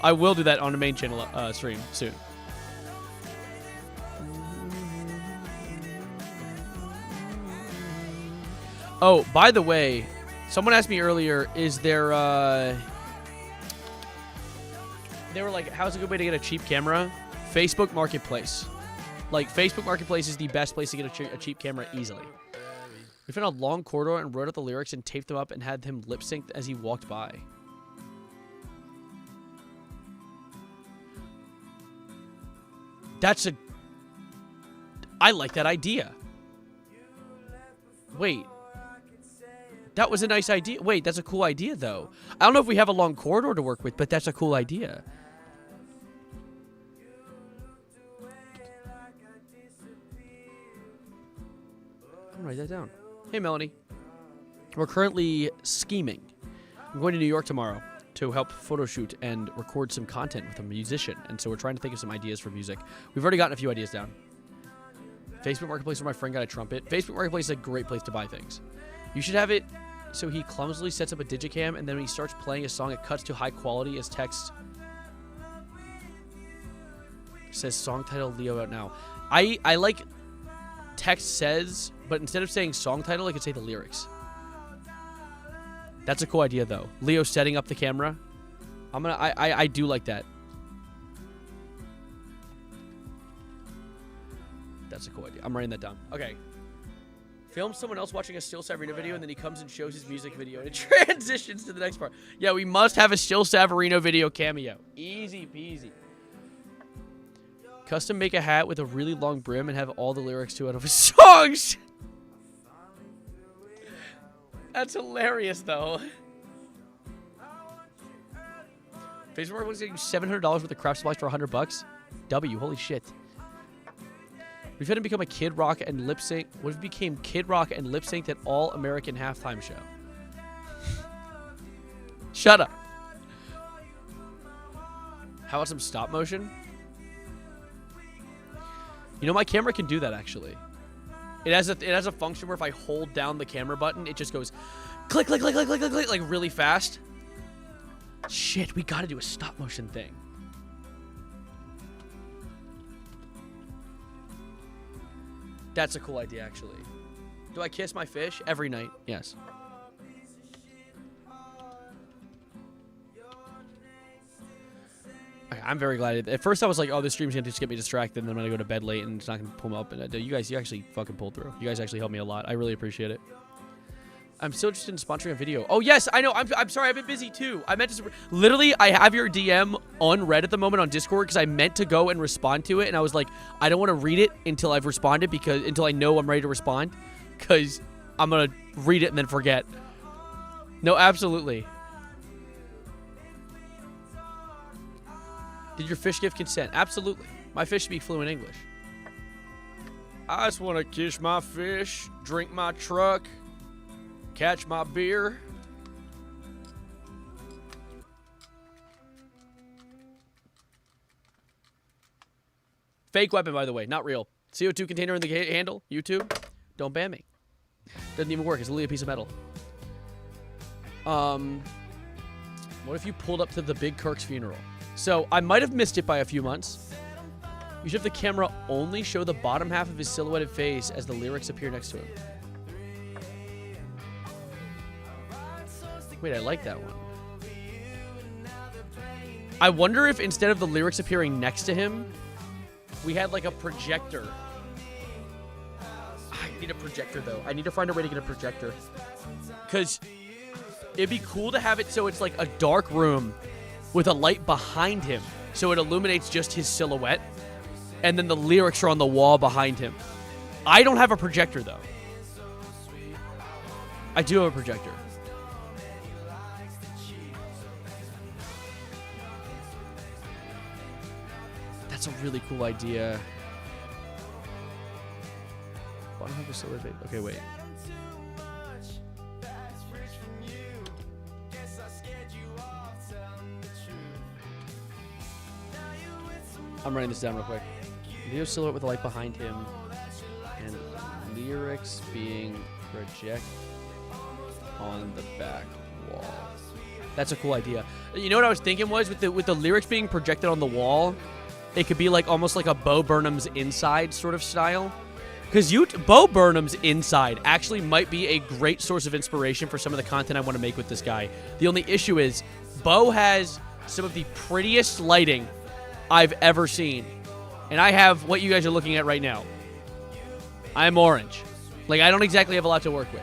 I will do that on the main channel stream soon. Oh, by the way, someone asked me earlier, is there, they were like, how's a good way to get a cheap camera? Facebook Marketplace. Like, Facebook Marketplace is the best place to get a cheap camera easily. We found a long corridor and wrote out the lyrics and taped them up and had him lip-synced as he walked by. I like that idea. Wait. That was a nice idea. Wait, that's a cool idea, though. I don't know if we have a long corridor to work with, but that's a cool idea. I'm gonna write that down. Hey, Melanie. We're currently scheming. I'm going to New York tomorrow to help photo shoot and record some content with a musician, and so we're trying to think of some ideas for music. We've already gotten a few ideas down. Facebook Marketplace, where my friend got a trumpet. Facebook Marketplace is a great place to buy things. You should have it so he clumsily sets up a digicam, and then when he starts playing a song, it cuts to high quality as text. It says song title Leo out now. I like text says, but instead of saying song title, I could say the lyrics. That's a cool idea, though. Leo setting up the camera. I do like that. That's a cool idea. I'm writing that down. Okay. Film someone else watching a Still Savarino video, and then he comes and shows his music video, and it transitions to the next part. Yeah, we must have a Still Savarino video cameo. Easy peasy. Custom make a hat with a really long brim and have all the lyrics to it of his songs. That's hilarious, though. Facebook was getting $700 worth of craft supplies for $100. W, holy shit. We've had him become a Kid Rock and lip sync. What if he became Kid Rock and lip synced at All American Halftime Show? Shut up. How about some stop motion? You know, my camera can do that, actually. It has a function where if I hold down the camera button, it just goes click, click, click, click, click, click, click, like really fast. Shit, we gotta do a stop motion thing. That's a cool idea, actually. Do I kiss my fish? Every night. Yes. Okay, I'm very glad. At first, I was like, oh, this stream's going to just get me distracted, and then I'm going to go to bed late, and it's not going to pull me up. And you actually fucking pulled through. You guys actually helped me a lot. I really appreciate it. I'm still interested in sponsoring a video. Oh, yes, I know. I'm sorry. I've been busy, too. I meant to... Literally, I have your DM unread at the moment on Discord because I meant to go and respond to it. And I was like, I don't want to read it until I've responded until I know I'm ready to respond because I'm going to read it and then forget. No, absolutely. Did your fish give consent? Absolutely. My fish speak fluent English. I just want to kiss my fish, drink my truck, catch my beer. Fake weapon, by the way. Not real. CO2 container in the handle. YouTube. Don't ban me. Doesn't even work. It's literally a piece of metal. What if you pulled up to the Big Kirk's funeral? So, I might have missed it by a few months. You should have the camera only show the bottom half of his silhouetted face as the lyrics appear next to him. Wait, I like that one. I wonder if instead of the lyrics appearing next to him, we had like a projector. I need a projector, though. I need to find a way to get a projector. Because it'd be cool to have it so it's like a dark room with a light behind him. So it illuminates just his silhouette. And then the lyrics are on the wall behind him. I don't have a projector, though. I do have a projector. That's a really cool idea. Bottom half of silhouette. Okay, wait. I'm writing this down real quick. Leo silhouette with a light behind him, and lyrics being projected on the back wall. That's a cool idea. You know what I was thinking was with the lyrics being projected on the wall, it could be like almost like a Bo Burnham's Inside sort of style. Because Bo Burnham's Inside actually might be a great source of inspiration for some of the content I want to make with this guy. The only issue is Bo has some of the prettiest lighting I've ever seen. And I have what you guys are looking at right now. I'm orange. Like, I don't exactly have a lot to work with.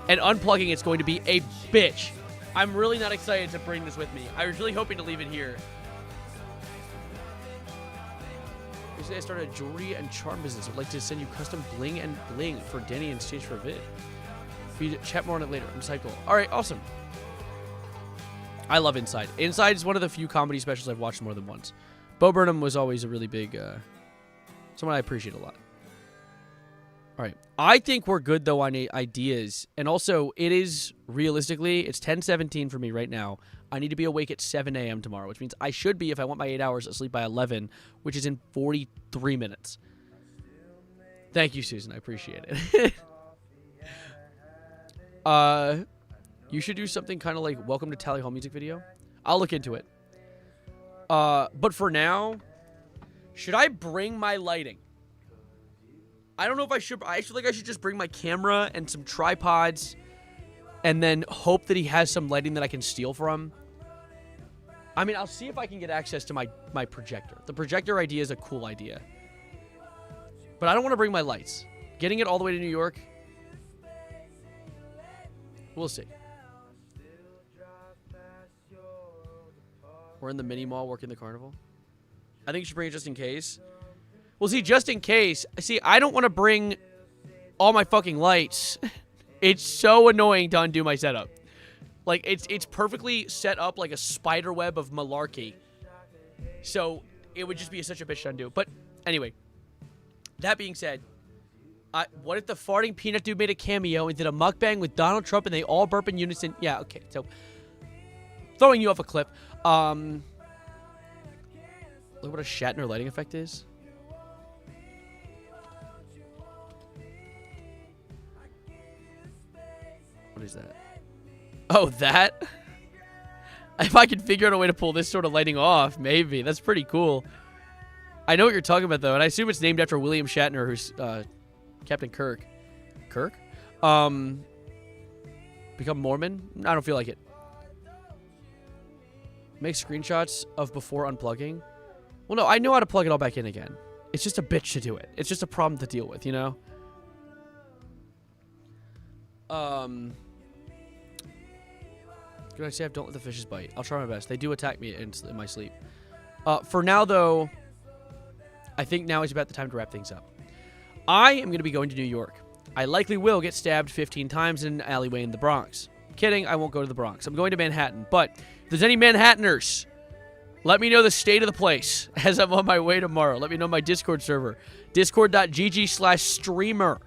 And unplugging it's going to be a bitch. I'm really not excited to bring this with me. I was really hoping to leave it here. Recently, I started a jewelry and charm business. I'd like to send you custom bling and bling for Danny in exchange for a vid. We chat more on it later. I'm psyched. All right, awesome. I love Inside. Inside is one of the few comedy specials I've watched more than once. Bo Burnham was always a really big, someone I appreciate a lot. All right. I think we're good, though, on ideas. And also, it is, realistically, it's 10:17 for me right now. I need to be awake at 7 a.m. tomorrow, which means I should be, if I want my 8 hours, asleep by 11, which is in 43 minutes. Thank you, Susan. I appreciate it. You should do something kind of like Welcome to Tally Hall music video. I'll look into it. But for now, should I bring my lighting? I don't know if I should. I feel like I should just bring my camera and some tripods and then hope that he has some lighting that I can steal from. I mean, I'll see if I can get access to my projector. The projector idea is a cool idea. But I don't want to bring my lights. Getting it all the way to New York, we'll see. We're in the mini mall working the carnival. I think you should bring it just in case. Well, see, just in case. See, I don't want to bring all my fucking lights. It's so annoying to undo my setup. Like, it's perfectly set up like a spider web of malarkey. So, it would just be such a bitch to undo. But, anyway. That being said, what if the farting peanut dude made a cameo and did a mukbang with Donald Trump and they all burp in unison? Yeah, okay. So, throwing you off a cliff. Look what a Shatner lighting effect is. What is that? Oh, that? If I could figure out a way to pull this sort of lighting off, maybe. That's pretty cool. I know what you're talking about, though, and I assume it's named after William Shatner, who's Captain Kirk. Kirk? Become Mormon? I don't feel like it. Make screenshots of before unplugging. Well, no, I know how to plug it all back in again. It's just a bitch to do it. It's just a problem to deal with, you know? Good idea. Don't let the fishes bite. I'll try my best. They do attack me in my sleep. For now, though, I think now is about the time to wrap things up. I am going to be going to New York. I likely will get stabbed 15 times in an alleyway in the Bronx. Kidding, I won't go to the Bronx. I'm going to Manhattan. But if there's any Manhattaners, let me know the state of the place as I'm on my way tomorrow. Let me know my Discord server. Discord.gg/streamer.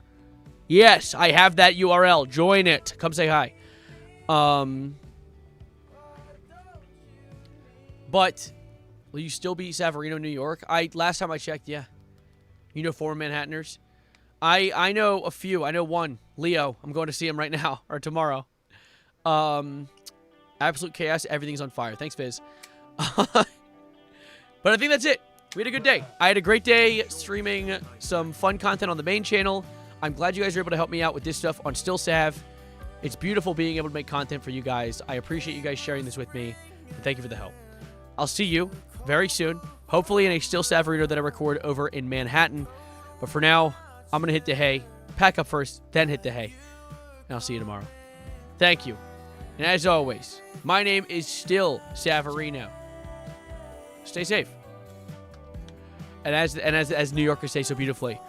Yes, I have that URL. Join it. Come say hi. But will you still be Savarino, New York? Last time I checked, yeah. You know 4 Manhattaners? I know a few. I know one. Leo. I'm going to see him right now or tomorrow. Absolute chaos. Everything's on fire. Thanks, Fizz. But I think that's it. We had a good day. I had a great day streaming some fun content on the main channel. I'm glad you guys were able to help me out with this stuff on Still Sav. It's beautiful being able to make content for you guys. I appreciate you guys sharing this with me. And thank you for the help. I'll see you very soon. Hopefully in a Still Savarino that I record over in Manhattan. But for now, I'm going to hit the hay. Pack up first, then hit the hay. And I'll see you tomorrow. Thank you. And as always, my name is still Savarino. Stay safe. And as New Yorkers say so beautifully,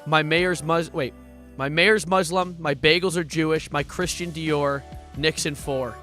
my mayor's Muslim, my bagels are Jewish, my Christian Dior, Nixon 4.